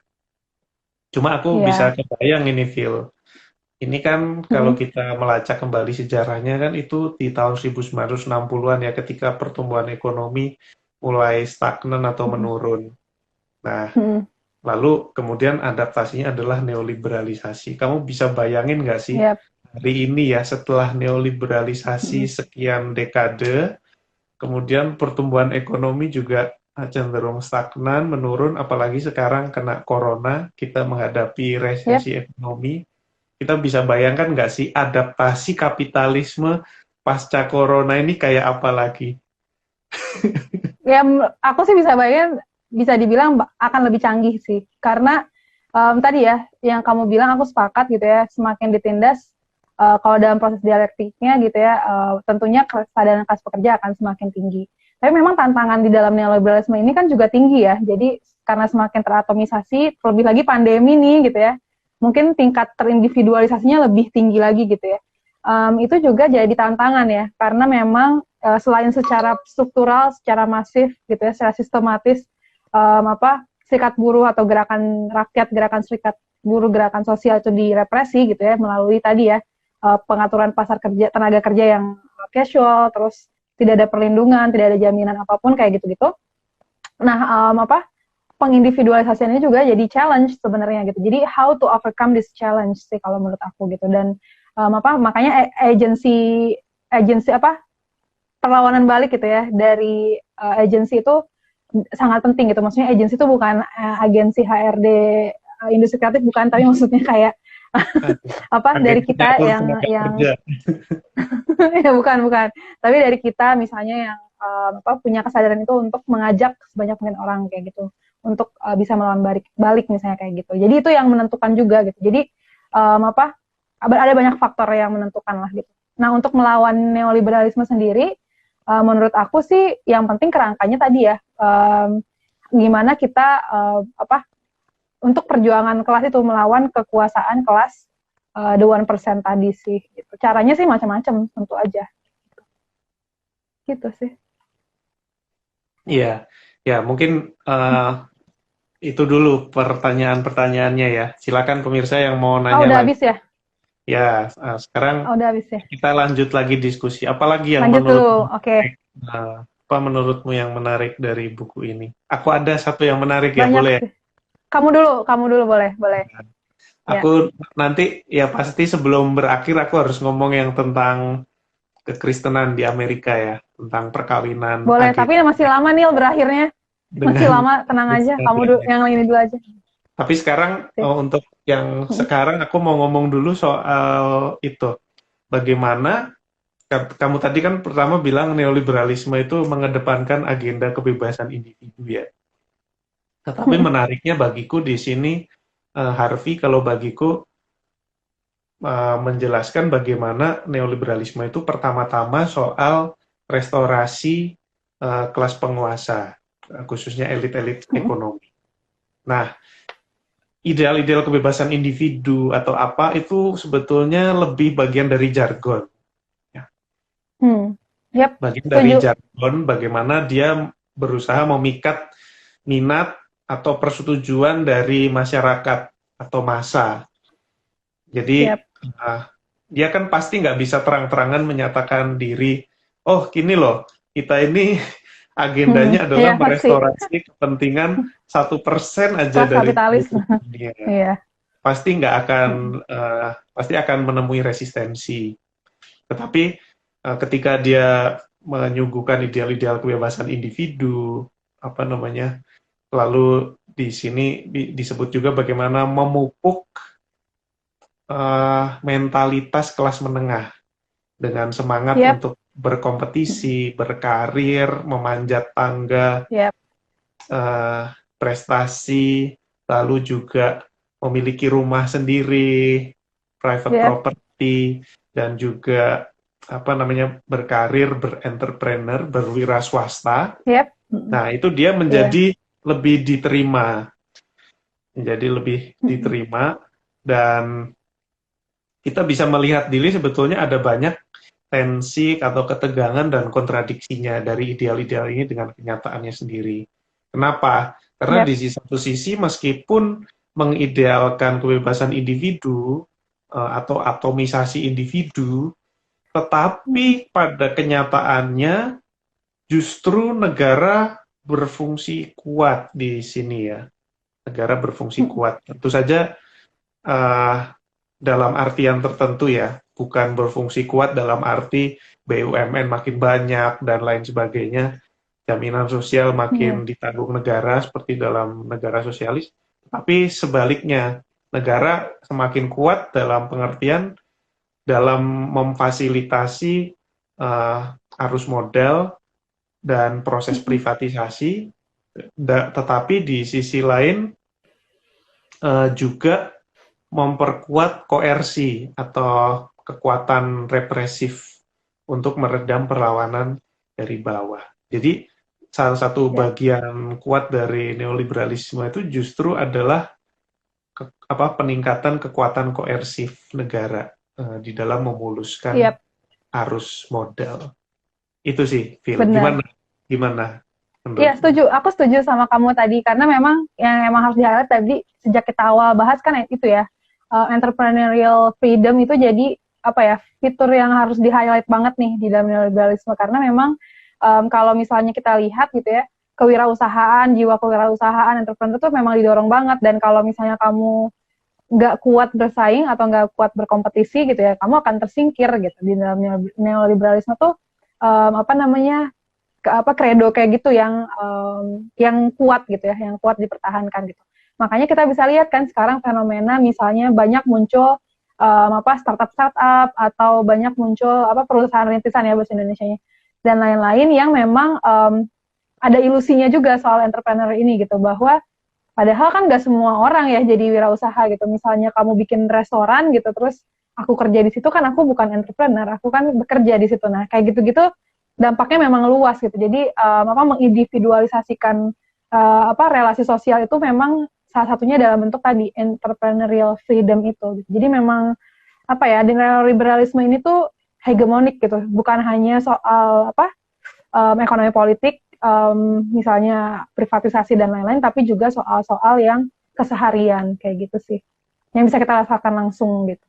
cuma aku bisa Iya. kebayang ini, Phil. Ini kan kalau kita melacak kembali sejarahnya kan itu di tahun 1960-an ya, ketika pertumbuhan ekonomi mulai stagnan atau menurun. Nah, lalu kemudian adaptasinya adalah neoliberalisasi. Kamu bisa bayangin nggak sih Yep. hari ini ya, setelah neoliberalisasi sekian dekade, kemudian pertumbuhan ekonomi juga cenderung stagnan, menurun, apalagi sekarang kena corona, kita menghadapi Yep. resesi ekonomi. Kita bisa bayangkan nggak sih adaptasi kapitalisme pasca corona ini kayak apa lagi? Ya, aku sih bisa bayangin, bisa dibilang akan lebih canggih sih. Karena tadi ya, yang kamu bilang aku sepakat gitu ya, semakin ditindas, kalau dalam proses dialektiknya gitu ya, tentunya kesadaran kelas pekerja akan semakin tinggi. Tapi memang tantangan di dalam neoliberalisme ini kan juga tinggi ya. Jadi karena semakin teratomisasi, terlebih lagi pandemi nih gitu ya, mungkin tingkat terindividualisasinya lebih tinggi lagi gitu ya. Itu juga jadi tantangan ya, karena memang selain secara struktural, secara masif gitu ya, secara sistematis, serikat buruh atau gerakan rakyat, gerakan serikat buruh, gerakan sosial itu direpresi gitu ya, melalui tadi ya, pengaturan pasar kerja, tenaga kerja yang casual, terus tidak ada perlindungan, tidak ada jaminan apapun kayak gitu-gitu. Nah, pengindividualisasiannya juga jadi challenge sebenarnya gitu. Jadi how to overcome this challenge sih kalau menurut aku gitu. Dan makanya agensi perlawanan balik gitu ya dari agensi itu sangat penting gitu. Maksudnya agensi itu bukan agensi HRD industri kreatif, bukan, tapi maksudnya kayak dari kita yang ya bukan, tapi dari kita misalnya yang punya kesadaran itu untuk mengajak sebanyak mungkin orang kayak gitu untuk bisa melawan balik misalnya kayak gitu. Jadi itu yang menentukan juga gitu. Jadi ada banyak faktor yang menentukan lah gitu. Nah, untuk melawan neoliberalisme sendiri, menurut aku sih yang penting kerangkanya tadi ya, gimana kita untuk perjuangan kelas itu melawan kekuasaan kelas the 1% tadi sih gitu. Caranya sih macam-macam tentu aja. Gitu sih. Iya, ya mungkin itu dulu pertanyaan-pertanyaannya ya. Silakan pemirsa yang mau nanya udah lagi. habis ya? Ya, sekarang udah habis ya? kita lanjut lagi diskusi. Apalagi yang lanjut menurut dulu, oke. Apa menurutmu yang menarik dari buku ini? Aku ada satu yang menarik ya, Banyak boleh? sih. Kamu dulu boleh. Aku nanti ya pasti sebelum berakhir aku harus ngomong yang tentang kekristenan di Amerika ya, tentang perkawinan boleh, agenda tapi masih lama nih berakhirnya. Masih dengan lama, tenang aja. Kamu yang ini dulu aja. Tapi sekarang untuk yang sekarang aku mau ngomong dulu soal itu. Bagaimana kamu tadi kan pertama bilang neoliberalisme itu mengedepankan agenda kebebasan individu ya. Tetapi menariknya bagiku di sini Harvey kalau bagiku menjelaskan bagaimana neoliberalisme itu pertama-tama soal restorasi kelas penguasa, khususnya elit-elit ekonomi. Nah, ideal-ideal kebebasan individu atau apa itu sebetulnya lebih bagian dari jargon. Ya. Bagian dari jargon bagaimana dia berusaha memikat minat atau persetujuan dari masyarakat atau massa. Jadi dia kan pasti nggak bisa terang-terangan menyatakan diri, oh gini loh, kita ini agendanya adalah merestorasi kepentingan 1% aja dari dunia. Pasti nggak akan, pasti akan menemui resistensi. Tetapi ketika dia menyuguhkan ideal-ideal kebebasan individu, lalu di sini disebut juga bagaimana memupuk mentalitas kelas menengah dengan semangat untuk berkompetisi, berkarir, memanjat tangga, prestasi, lalu juga memiliki rumah sendiri, private property, dan juga berkarir, berentrepreneur, berwira swasta. Nah, itu dia menjadi lebih diterima. Dan kita bisa melihat diri sebetulnya ada banyak tensi atau ketegangan dan kontradiksinya dari ideal-ideal ini dengan kenyataannya sendiri. Kenapa? Karena di satu sisi meskipun mengidealkan kebebasan individu atau atomisasi individu, tetapi pada kenyataannya justru negara berfungsi kuat di sini ya. Negara berfungsi kuat. Tentu saja dalam artian tertentu ya, bukan berfungsi kuat dalam arti BUMN makin banyak dan lain sebagainya, jaminan sosial makin ditanggung negara seperti dalam negara sosialis, tapi sebaliknya, negara semakin kuat dalam pengertian dalam memfasilitasi arus modal dan proses privatisasi, tetapi di sisi lain juga memperkuat koersi atau kekuatan represif untuk meredam perlawanan dari bawah. Jadi salah satu bagian kuat dari neoliberalisme itu justru adalah peningkatan kekuatan koersif negara di dalam memuluskan Yep, arus modal. Itu sih, Phil. benar. Gimana Iya, menurutmu? setuju. Aku setuju sama kamu tadi karena memang yang emang harus di-highlight tadi sejak kita awal bahas kan itu ya, entrepreneurial freedom itu jadi apa ya, fitur yang harus di-highlight banget nih di dalam neoliberalisme karena memang kalau misalnya kita lihat gitu ya, kewirausahaan, jiwa kewirausahaan, entrepreneur itu memang didorong banget dan kalau misalnya kamu nggak kuat bersaing atau nggak kuat berkompetisi gitu ya, kamu akan tersingkir gitu di dalam neoliberalisme tuh apa namanya kredo kayak gitu yang kuat gitu ya, yang kuat dipertahankan gitu. Makanya kita bisa lihat kan sekarang fenomena misalnya banyak muncul startup atau banyak muncul perusahaan rintisan ya bahasa Indonesianya dan lain-lain yang memang ada ilusinya juga soal entrepreneur ini gitu bahwa padahal kan nggak semua orang ya jadi wirausaha gitu. Misalnya kamu bikin restoran gitu, terus aku kerja di situ kan aku bukan entrepreneur, aku kan bekerja di situ. Nah kayak gitu-gitu dampaknya memang luas gitu. Jadi mengindividualisasikan relasi sosial itu memang salah satunya dalam bentuk tadi entrepreneurial freedom itu. Gitu. Jadi memang liberalisme ini tuh hegemonik gitu, bukan hanya soal ekonomi politik, misalnya privatisasi dan lain-lain, tapi juga soal-soal yang keseharian kayak gitu sih, yang bisa kita rasakan langsung gitu.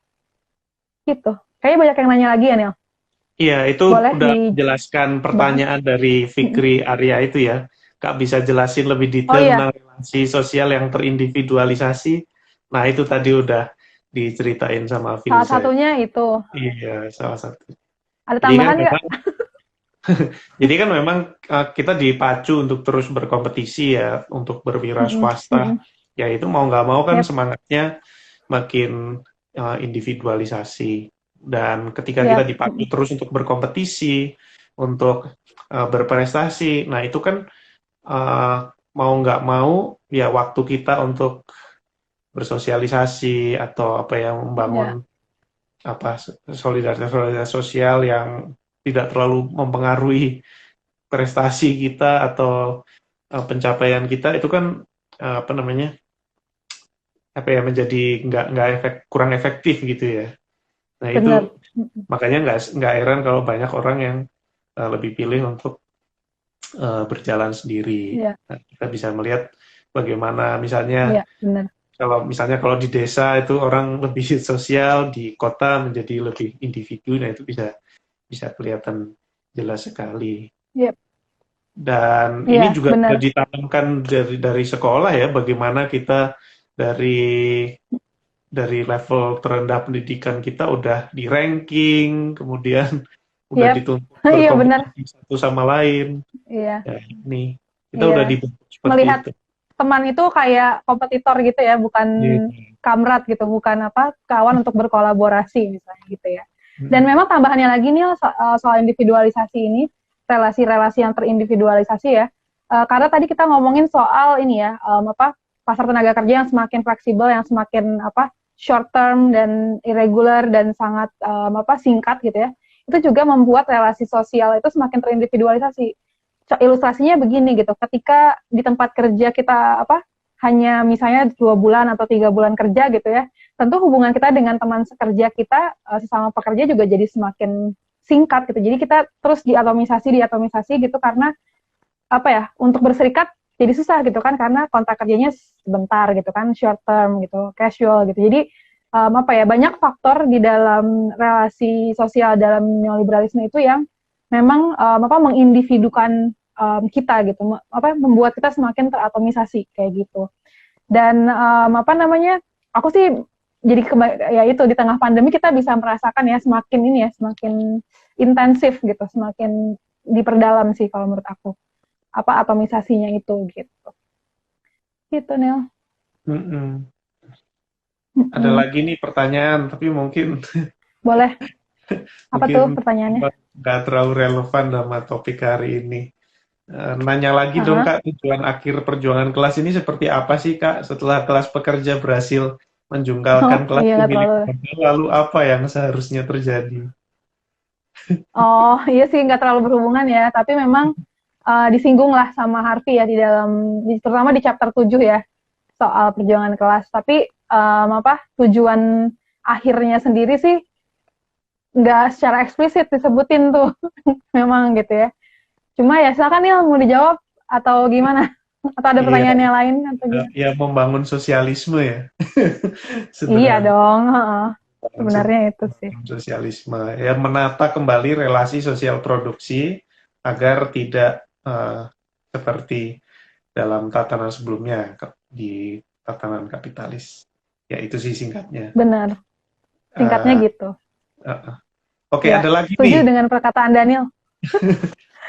Gitu. Kayaknya banyak yang nanya lagi ya, Nel. Iya, itu Boleh udah dibahas. menjelaskan pertanyaan dari Fikri Arya itu ya. Kak bisa jelasin lebih Oh detail iya, tentang relasi sosial yang terindividualisasi. Nah, itu tadi udah diceritain sama salah Filza. satunya itu. Iya, salah satu. Ada Jadi kan tambahan nggak? memang, kita dipacu untuk terus berkompetisi ya, untuk berwira swasta. Ya itu mau nggak mau kan Yep, semangatnya makin individualisasi. Dan ketika kita yep. dipacu terus untuk berkompetisi, untuk berprestasi, nah itu kan uh, mau nggak mau ya waktu kita untuk bersosialisasi atau apa yang Ya, membangun solidaritas sosial yang tidak terlalu mempengaruhi prestasi kita atau pencapaian kita itu kan apa namanya menjadi kurang efektif gitu ya. Nah itu benar. makanya nggak heran kalau banyak orang yang lebih pilih untuk berjalan sendiri. Iya, Nah, kita bisa melihat bagaimana misalnya iya, benar. kalau di desa itu orang lebih sosial, di kota menjadi lebih individu. Nah itu bisa bisa kelihatan jelas sekali. Yep, Dan ini iya, juga sudah benar. ditanamkan dari sekolah ya, bagaimana kita dari level terendah pendidikan kita udah di ranking, kemudian udah Yep, dituntut iya benar. berkompetisi satu sama lain. Iya, Ya, ini kita udah iya. dibentuk seperti Melihat itu. teman itu kayak kompetitor gitu ya, bukan Iya. kamrat gitu, bukan kawan untuk berkolaborasi misalnya gitu ya. Dan Mm-mm. memang tambahannya lagi nih soal individualisasi ini, relasi-relasi yang terindividualisasi ya. Karena tadi kita ngomongin soal ini ya, pasar tenaga kerja yang semakin fleksibel, yang semakin short term dan irregular dan sangat singkat gitu ya. Itu juga membuat relasi sosial itu semakin terindividualisasi. Ilustrasinya begini gitu, ketika di tempat kerja kita hanya misalnya 2 bulan atau 3 bulan kerja gitu ya, tentu hubungan kita dengan teman sekerja kita sesama pekerja juga jadi semakin singkat gitu. Jadi kita terus diatomisasi gitu karena untuk berserikat jadi susah gitu kan karena kontrak kerjanya sebentar gitu kan, short term gitu, casual gitu. Jadi banyak faktor di dalam relasi sosial dalam neoliberalisme itu yang memang mengindividukan kita gitu, membuat kita semakin teratomisasi kayak gitu. Dan aku sih jadi ya itu di tengah pandemi kita bisa merasakan ya semakin ini ya semakin intensif gitu, semakin diperdalam sih kalau menurut aku atomisasinya itu gitu. Gitu Neil. Mm-mm. Ada lagi nih pertanyaan, tapi mungkin Boleh. Apa tuh mungkin pertanyaannya? nggak terlalu relevan sama topik hari ini. Nanya lagi dong Uh-huh. Kak, tujuan akhir perjuangan kelas ini seperti apa sih Kak setelah kelas pekerja berhasil Oh menjungkalkan kelas iya nggak pemilik terlalu. modal, lalu apa yang seharusnya terjadi? Oh iya sih nggak terlalu berhubungan ya, tapi memang disinggung lah sama Harvey ya terutama di chapter 7 ya soal perjuangan kelas. Tapi tujuan akhirnya sendiri sih nggak secara eksplisit disebutin tuh memang gitu ya. Cuma ya silakan Nil mau dijawab atau gimana? Atau ada Iya, pertanyaan yang lain atau gimana? ya membangun sosialisme ya. Iya Sebenarnya dong, heeh. Sebenarnya itu sih. membangun sosialisme ya, menata kembali relasi sosial produksi agar tidak seperti dalam tatanan sebelumnya di tatanan kapitalis. Ya itu sih singkatnya. Benar. Singkatnya Uh, gitu. Oke, Ya, ada lagi setuju nih. dengan perkataan Daniel.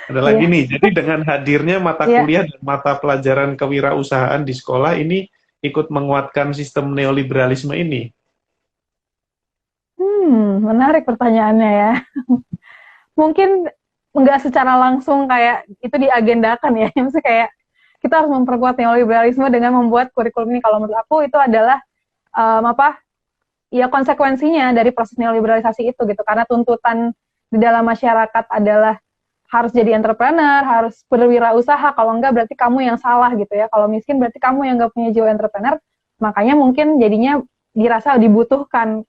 Ada lagi Iya. nih. Jadi dengan hadirnya mata Iya. kuliah dan mata pelajaran kewirausahaan di sekolah ini ikut menguatkan sistem neoliberalisme ini. Menarik pertanyaannya ya. Mungkin nggak secara langsung kayak itu diagendakan ya. Maksudnya kayak kita harus memperkuat neoliberalisme dengan membuat kurikulum ini. Kalau menurut aku itu adalah ya konsekuensinya dari proses neoliberalisasi itu gitu. Karena tuntutan di dalam masyarakat adalah harus jadi entrepreneur, harus berwirausaha. Kalau enggak berarti kamu yang salah gitu ya. Kalau miskin berarti kamu yang nggak punya jiwa entrepreneur. Makanya mungkin jadinya dirasa dibutuhkan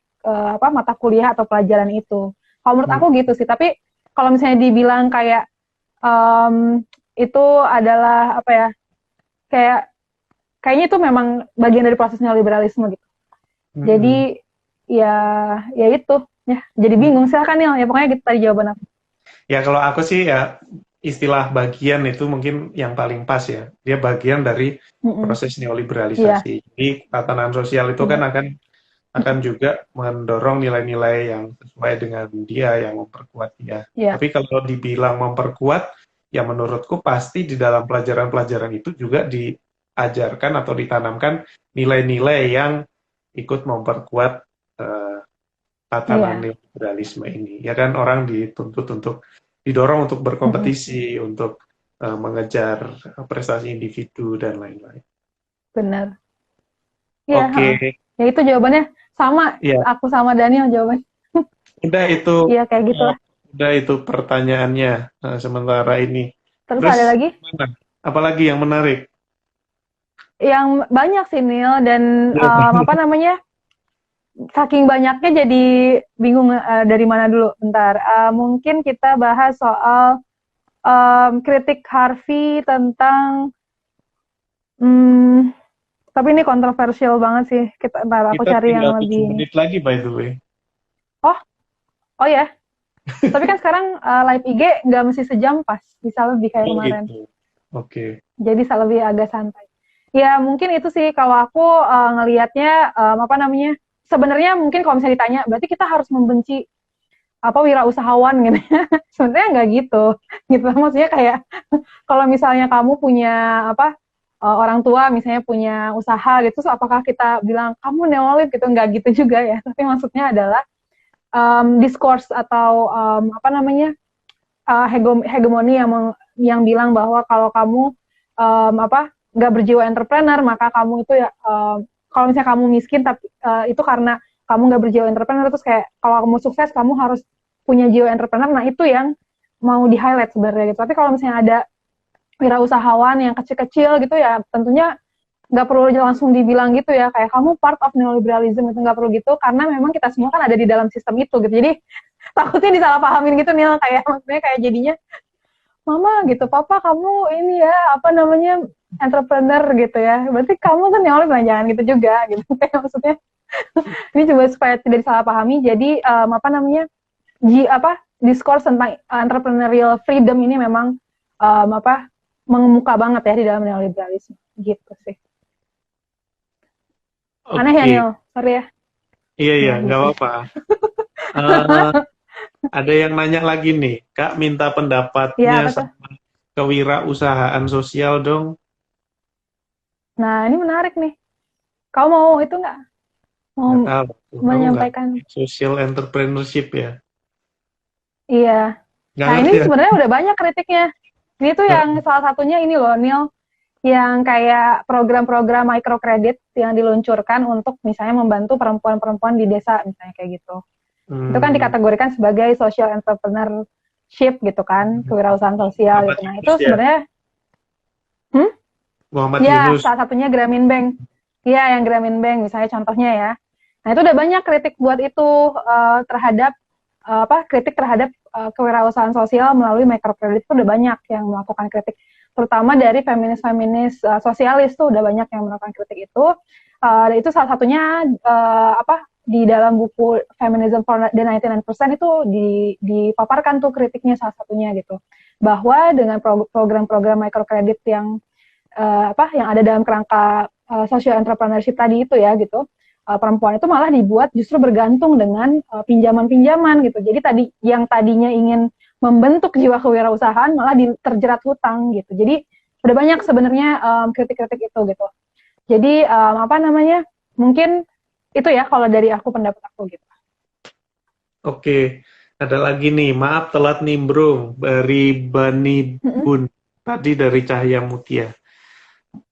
mata kuliah atau pelajaran itu. Kalau menurut aku gitu sih. Tapi kalau misalnya dibilang kayak itu adalah apa ya? Kayaknya itu memang bagian dari proses neoliberalisme gitu. Jadi ya itu ya. Jadi bingung. Silakan Nil. Ya pokoknya gitu tadi jawaban aku. Ya kalau aku sih ya istilah bagian itu mungkin yang paling pas ya. Dia bagian dari proses neoliberalisasi. Yeah. Jadi tatanan sosial itu kan akan juga mendorong nilai-nilai yang sesuai dengan dia, yang memperkuat dia. Yeah. Tapi kalau dibilang memperkuat, ya menurutku pasti di dalam pelajaran-pelajaran itu juga diajarkan atau ditanamkan nilai-nilai yang ikut memperkuat tatanan neoliberalisme ini. Ya kan orang dituntut untuk didorong untuk berkompetisi, untuk mengejar prestasi individu dan lain-lain. Benar. Ya, Oke. Ya itu jawabannya sama. Ya. Aku sama Daniel jawabannya. Udah itu. Iya kayak gitu lah. Udah itu pertanyaannya sementara ini. Terus ada lagi? Apalagi yang menarik? Yang banyak sih Nil dan saking banyaknya jadi bingung dari mana dulu. Bentar. Mungkin kita bahas soal kritik Harvey tentang tapi ini kontroversial banget sih. Aku cari yang lebih. 7 menit lagi by the way. Oh ya. Tapi kan sekarang live IG nggak mesti sejam pas, bisa lebih kayak kemarin. Gitu. Oke. Jadi bisa lebih agak santai. Ya mungkin itu sih kalau aku ngelihatnya sebenarnya mungkin kalau misalnya ditanya, berarti kita harus membenci wirausahawan gitu. Sebenarnya nggak gitu. Gitu maksudnya kayak kalau misalnya kamu punya orang tua misalnya punya usaha gitu, so apakah kita bilang kamu neolib gitu? Nggak gitu juga ya. Tapi maksudnya adalah discourse atau hegemoni yang bilang bahwa kalau kamu nggak berjiwa entrepreneur, maka kamu itu ya kalau misalnya kamu miskin tapi itu karena kamu nggak berjiwa entrepreneur. Terus kayak kalau kamu sukses kamu harus punya jiwa entrepreneur. Nah itu yang mau di highlight sebenarnya gitu. Tapi kalau misalnya ada wirausahawan yang kecil-kecil gitu ya tentunya nggak perlu langsung dibilang gitu ya kayak kamu part of neoliberalism, itu nggak perlu gitu karena memang kita semua kan ada di dalam sistem itu gitu. Jadi takutnya disalahpahamin gitu Nil, kayak maksudnya kayak jadinya mama gitu, papa kamu ini ya entrepreneur gitu ya, berarti kamu kan neoliberal, jangan gitu juga gitu. Kayak maksudnya ini coba supaya tidak disalahpahami. Jadi discourse tentang entrepreneurial freedom ini memang mengemuka banget ya di dalam neoliberalisme gitu sih. Aneh ya Nil, sorry ya. Iya, nggak apa-apa. Ada yang nanya lagi nih, Kak minta pendapatnya sama kewirausahaan sosial dong. Nah ini menarik nih. Kau mau itu nggak? Mau menyampaikan social entrepreneurship ya? Iya. Nah ini sebenarnya udah banyak kritiknya. Ini tuh yang salah satunya ini loh Nil, yang kayak program-program microcredit yang diluncurkan untuk misalnya membantu perempuan-perempuan di desa misalnya kayak gitu. Itu kan dikategorikan sebagai social entrepreneurship gitu kan, kewirausahaan sosial gitu. Nah itu sebenarnya Muhammad ya Yunus. salah satunya Grameen Bank. ya yang Grameen Bank misalnya contohnya ya. Nah itu udah banyak kritik buat itu terhadap kritik terhadap kewirausahaan sosial melalui microcredit itu udah banyak yang melakukan kritik, terutama dari feminis-feminis sosialis tuh udah banyak yang melakukan kritik itu. Itu salah satunya di dalam buku Feminism for the 99% itu dipaparkan tuh kritiknya salah satunya gitu, bahwa dengan program-program microcredit yang yang ada dalam kerangka social entrepreneurship tadi itu ya gitu, perempuan itu malah dibuat justru bergantung dengan pinjaman-pinjaman gitu. Jadi yang tadinya ingin membentuk jiwa kewirausahaan malah terjerat hutang gitu. Jadi udah banyak sebenarnya kritik-kritik itu gitu. Jadi mungkin itu ya kalau dari aku, pendapat aku gitu. Oke, ada lagi nih, maaf telat nimbrung dari Bani Bun, tadi dari Cahaya Mutia.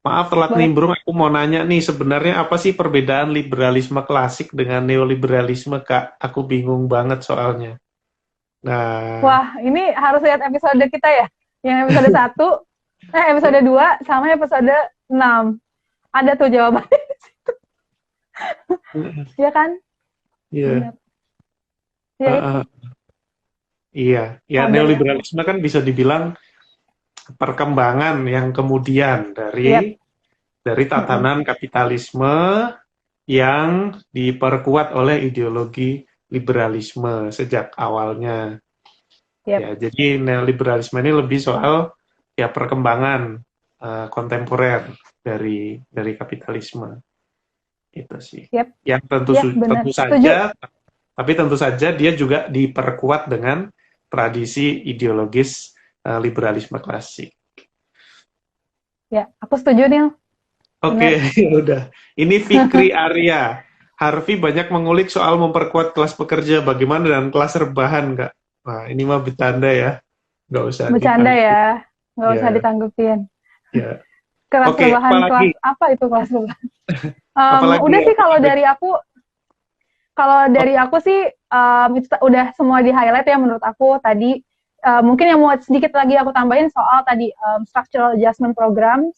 Maaf telat Boleh. nimbrung, aku mau nanya nih, sebenarnya apa sih perbedaan liberalisme klasik dengan neoliberalisme, Kak? Aku bingung banget soalnya. Nah, Wah, ini harus lihat episode kita ya. Yang episode 1, episode 2 sama episode 6. Ada tuh jawabannya. Iya kan? iya, Benar. Ya uh, itu. uh, iya, ya Ada ya. neoliberalisme kan bisa dibilang perkembangan yang kemudian Yep. dari tatanan kapitalisme yang diperkuat oleh ideologi liberalisme sejak awalnya. Yep. Ya, jadi neoliberalisme ini lebih soal ya perkembangan kontemporer dari kapitalisme itu sih. Yep. Yang Iya, benar. tentu Setuju. saja, tapi tentu saja dia juga diperkuat dengan tradisi ideologis liberalisme klasik. Ya, aku setuju nih. Oke, udah. Ini Fikri Arya. Harvey banyak mengulik soal memperkuat kelas pekerja. Bagaimana dengan kelas rebahan, Kak? Nah, ini mah bercanda ya. Nggak usah Bercanda ditangkap. ya. Nggak usah Ya, ditanggepin. ya. Kelas Oke, rebahan, kelas apalagi? apa itu kelas rebahan? Apalagi, Udah sih kalau dari aku sih itu udah semua di highlight ya menurut aku tadi. Mungkin yang mau sedikit lagi aku tambahin soal tadi structural adjustment programs,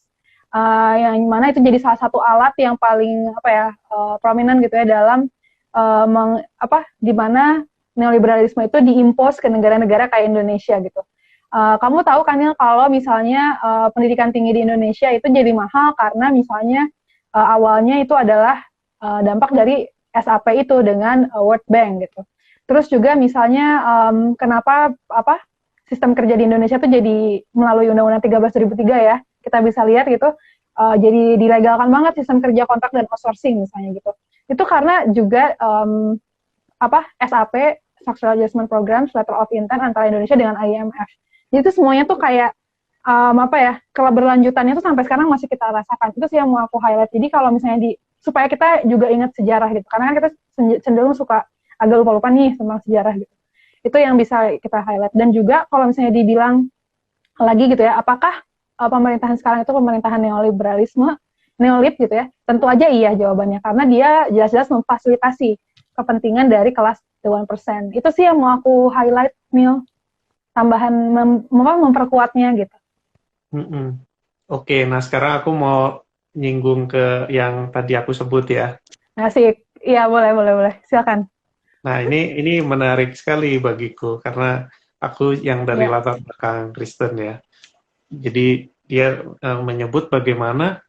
yang mana itu jadi salah satu alat yang paling prominent gitu ya dalam di mana neoliberalisme itu diimpos ke negara-negara kayak Indonesia gitu. Kamu tahu kan ya kalau misalnya pendidikan tinggi di Indonesia itu jadi mahal karena misalnya awalnya itu adalah dampak dari SAP itu dengan World Bank gitu. Terus juga misalnya kenapa sistem kerja di Indonesia tuh jadi melalui Undang-Undang 13.2003 ya, kita bisa lihat gitu, jadi dilegalkan banget sistem kerja kontrak dan outsourcing misalnya gitu. Itu karena juga SAP, Structural Adjustment Program, Letter of Intent antara Indonesia dengan IMF. Jadi itu semuanya tuh kayak keberlanjutannya tuh sampai sekarang masih kita rasakan. Itu sih yang mau aku highlight. Jadi kalau misalnya supaya kita juga ingat sejarah gitu, karena kan kita cenderung suka agak lupa-lupa nih tentang sejarah gitu. Itu yang bisa kita highlight. Dan juga kalau misalnya dibilang lagi gitu ya, apakah pemerintahan sekarang itu pemerintahan neolib gitu ya? Tentu aja iya jawabannya, karena dia jelas-jelas memfasilitasi kepentingan dari kelas Dewan Persen. Itu sih yang mau aku highlight, Mil. Tambahan memperkuatnya gitu. Oke, nah sekarang aku mau nyinggung ke yang tadi aku sebut ya. Asik. Iya, boleh. Silakan. Nah, ini menarik sekali bagiku karena aku yang dari Ya. latar belakang Kristen ya. Jadi dia menyebut bagaimana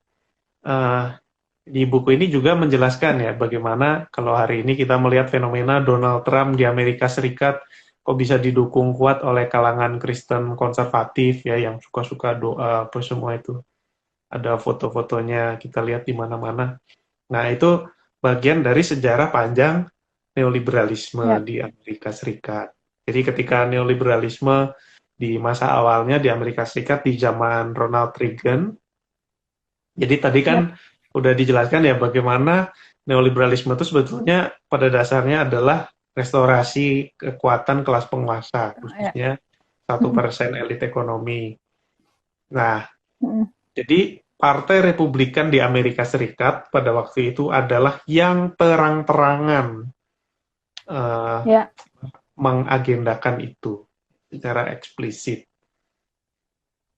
di buku ini juga menjelaskan ya bagaimana kalau hari ini kita melihat fenomena Donald Trump di Amerika Serikat kok bisa didukung kuat oleh kalangan Kristen konservatif ya yang suka-suka doa apa semua itu. Ada foto-fotonya kita lihat di mana-mana. Nah, itu bagian dari sejarah panjang neoliberalisme Ya. di Amerika Serikat. Jadi ketika neoliberalisme di masa awalnya di Amerika Serikat di zaman Ronald Reagan, jadi tadi kan Ya. udah dijelaskan ya bagaimana neoliberalisme itu sebetulnya pada dasarnya adalah restorasi kekuatan kelas penguasa, Ya. khususnya 1% elit ekonomi. Nah, Mm-mm. jadi Partai Republikan di Amerika Serikat pada waktu itu adalah yang terang-terangan Ya. mengagendakan itu secara eksplisit.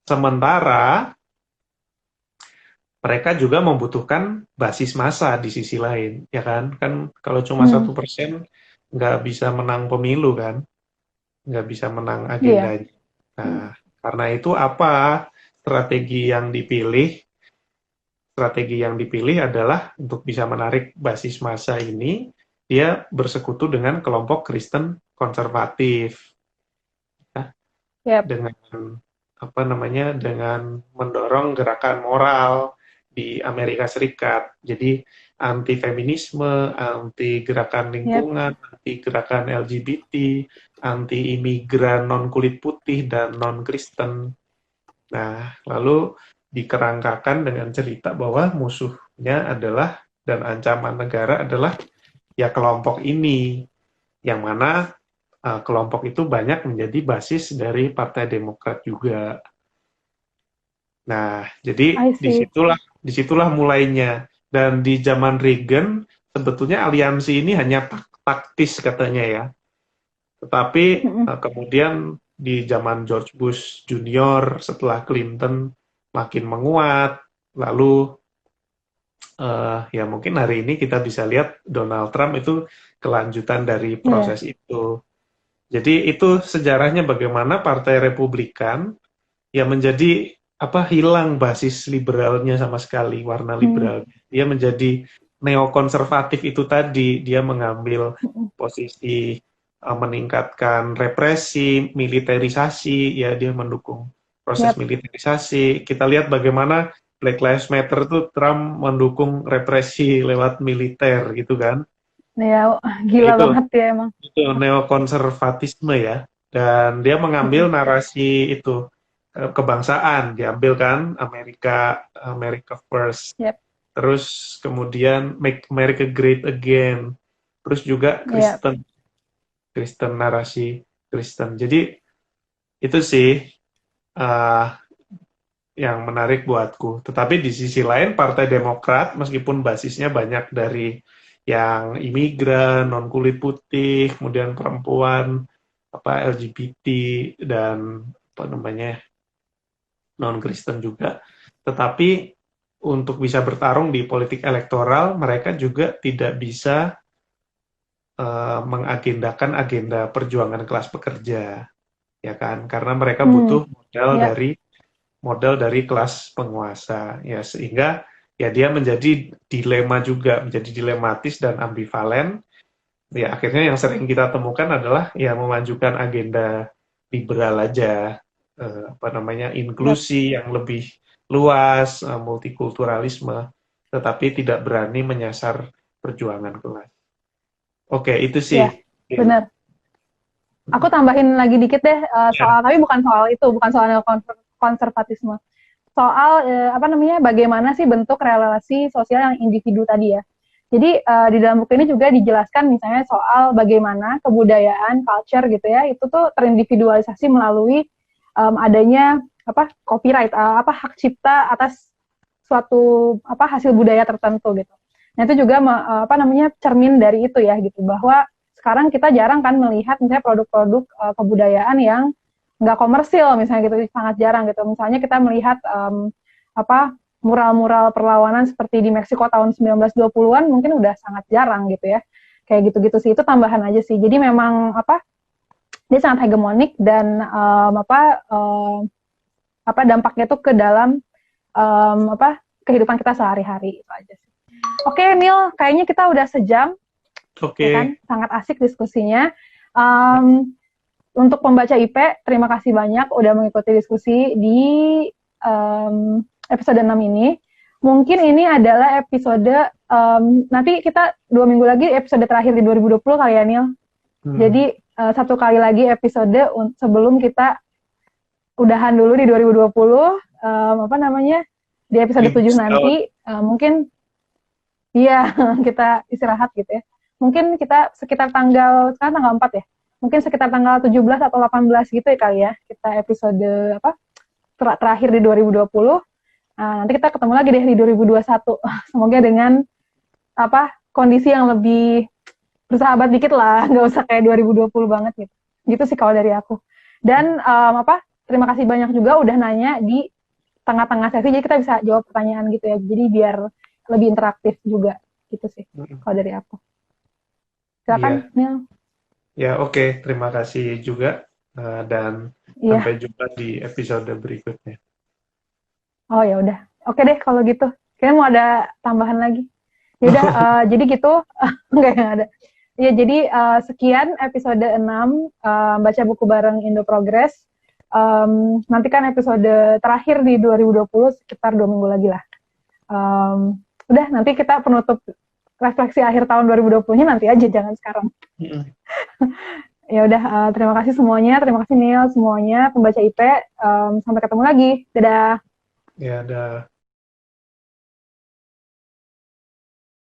Sementara mereka juga membutuhkan basis massa di sisi lain, ya kan? Kan kalau cuma Hmm, 1% nggak bisa menang pemilu kan, nggak bisa menang iya. agendanya. Nah, karena itu apa strategi yang dipilih? Strategi yang dipilih adalah untuk bisa menarik basis massa ini, dia bersekutu dengan kelompok Kristen konservatif, ya, Yep. dengan apa namanya, dengan mendorong gerakan moral di Amerika Serikat. Jadi anti feminisme, anti gerakan Yep. lingkungan, anti gerakan LGBT, anti imigran non kulit putih dan non Kristen. Nah, lalu dikerangkakan dengan cerita bahwa musuhnya adalah dan ancaman negara adalah ya kelompok ini, yang mana kelompok itu banyak menjadi basis dari Partai Demokrat juga. Nah, jadi I see. disitulah mulainya. Dan di zaman Reagan sebetulnya aliansi ini hanya taktis katanya ya. Tetapi Mm-mm. kemudian di zaman George Bush Junior setelah Clinton makin menguat, lalu ya mungkin hari ini kita bisa lihat Donald Trump itu kelanjutan dari Iya. proses itu. Jadi itu sejarahnya bagaimana Partai Republikan ya menjadi apa hilang basis liberalnya sama sekali, warna Hmm. liberal. Dia menjadi neokonservatif itu tadi, dia mengambil Mm-mm. posisi meningkatkan represi, militerisasi, ya dia mendukung proses Yep. militerisasi. Kita lihat bagaimana Black Lives Matter itu Trump mendukung represi lewat militer gitu kan. Ya, Ya, gila itu banget ya emang. itu neokonservatisme ya. Dan dia mengambil Mm-mm. narasi itu kebangsaan, diambil kan Amerika America First. Yep. Terus kemudian Make America Great Again. Terus juga Yep. Kristen, Kristen narasi Kristen. Jadi itu sih uh, yang menarik buatku. Tetapi di sisi lain Partai Demokrat meskipun basisnya banyak dari yang imigran, non kulit putih, kemudian perempuan, apa LGBT dan apa namanya non Kristen juga. Tetapi untuk bisa bertarung di politik elektoral, mereka juga tidak bisa mengagendakan agenda perjuangan kelas pekerja, ya kan? Karena mereka Hmm. butuh Yep. modal dari kelas penguasa, ya sehingga ya dia menjadi dilema juga, menjadi dilematis dan ambivalen. Ya akhirnya yang sering kita temukan adalah ya memajukan agenda liberal aja, apa namanya Yep. inklusi yang lebih luas, multikulturalisme, tetapi tidak berani menyasar perjuangan kelas. Oke, itu sih. Ya, benar. Aku tambahin lagi dikit deh Ya, soal, tapi bukan soal itu, bukan soal konservatisme. Soal apa namanya, bagaimana sih bentuk relasi sosial yang individu tadi ya. Jadi di dalam buku ini juga dijelaskan misalnya soal bagaimana kebudayaan, culture gitu ya, itu tuh terindividualisasi melalui adanya apa copyright, apa hak cipta atas suatu apa hasil budaya tertentu gitu. Nah itu juga apa namanya cermin dari itu ya gitu, bahwa sekarang kita jarang kan melihat misalnya produk-produk kebudayaan yang nggak komersil misalnya gitu, sangat jarang gitu. Misalnya kita melihat apa mural-mural perlawanan seperti di Meksiko tahun 1920-an mungkin udah sangat jarang gitu ya. Kayak gitu-gitu sih, itu tambahan aja sih. Jadi memang apa dia sangat hegemonik dan apa dampaknya tuh ke dalam apa kehidupan kita sehari-hari itu aja sih. Oke, Neil, kayaknya kita udah sejam, ya kan? oke. Sangat asik diskusinya. Um, untuk pembaca IP, terima kasih banyak udah mengikuti diskusi di episode 6 ini. Mungkin ini adalah episode, nanti kita 2 minggu lagi episode terakhir di 2020 kali ya, Neil. Hmm. Jadi, satu kali lagi episode sebelum kita udahan dulu di 2020, apa namanya, di episode 7 Libus tahun. nanti, mungkin, iya, kita istirahat gitu ya. Mungkin kita sekitar sekarang tanggal 4 ya, mungkin sekitar tanggal 17 atau 18 gitu ya kali ya, kita episode apa terakhir di 2020. Nah, nanti kita ketemu lagi deh di 2021. Semoga dengan apa kondisi yang lebih bersahabat dikit lah, nggak usah kayak 2020 banget gitu. Gitu sih kalau dari aku. Dan apa terima kasih banyak juga udah nanya di tengah-tengah sesi, jadi kita bisa jawab pertanyaan gitu ya. Jadi biar lebih interaktif juga gitu sih. Kalau dari aku. Silakan, Neil. Ya, oke. Terima kasih juga. Dan sampai jumpa di episode berikutnya. Oh ya udah. Oke deh kalau gitu. Kayaknya mau ada tambahan lagi. Ya udah, jadi gitu. Enggak ada. Ya jadi sekian episode 6 baca buku bareng Indo Progress. Nantikan episode terakhir di 2020 sekitar 2 minggu lagi lah. Udah, nanti kita penutup refleksi akhir tahun 2020-nya nanti aja, jangan sekarang. Ya udah, terima kasih semuanya, terima kasih Neil semuanya, pembaca IP. Sampai ketemu lagi. Dadah. Ya, dadah.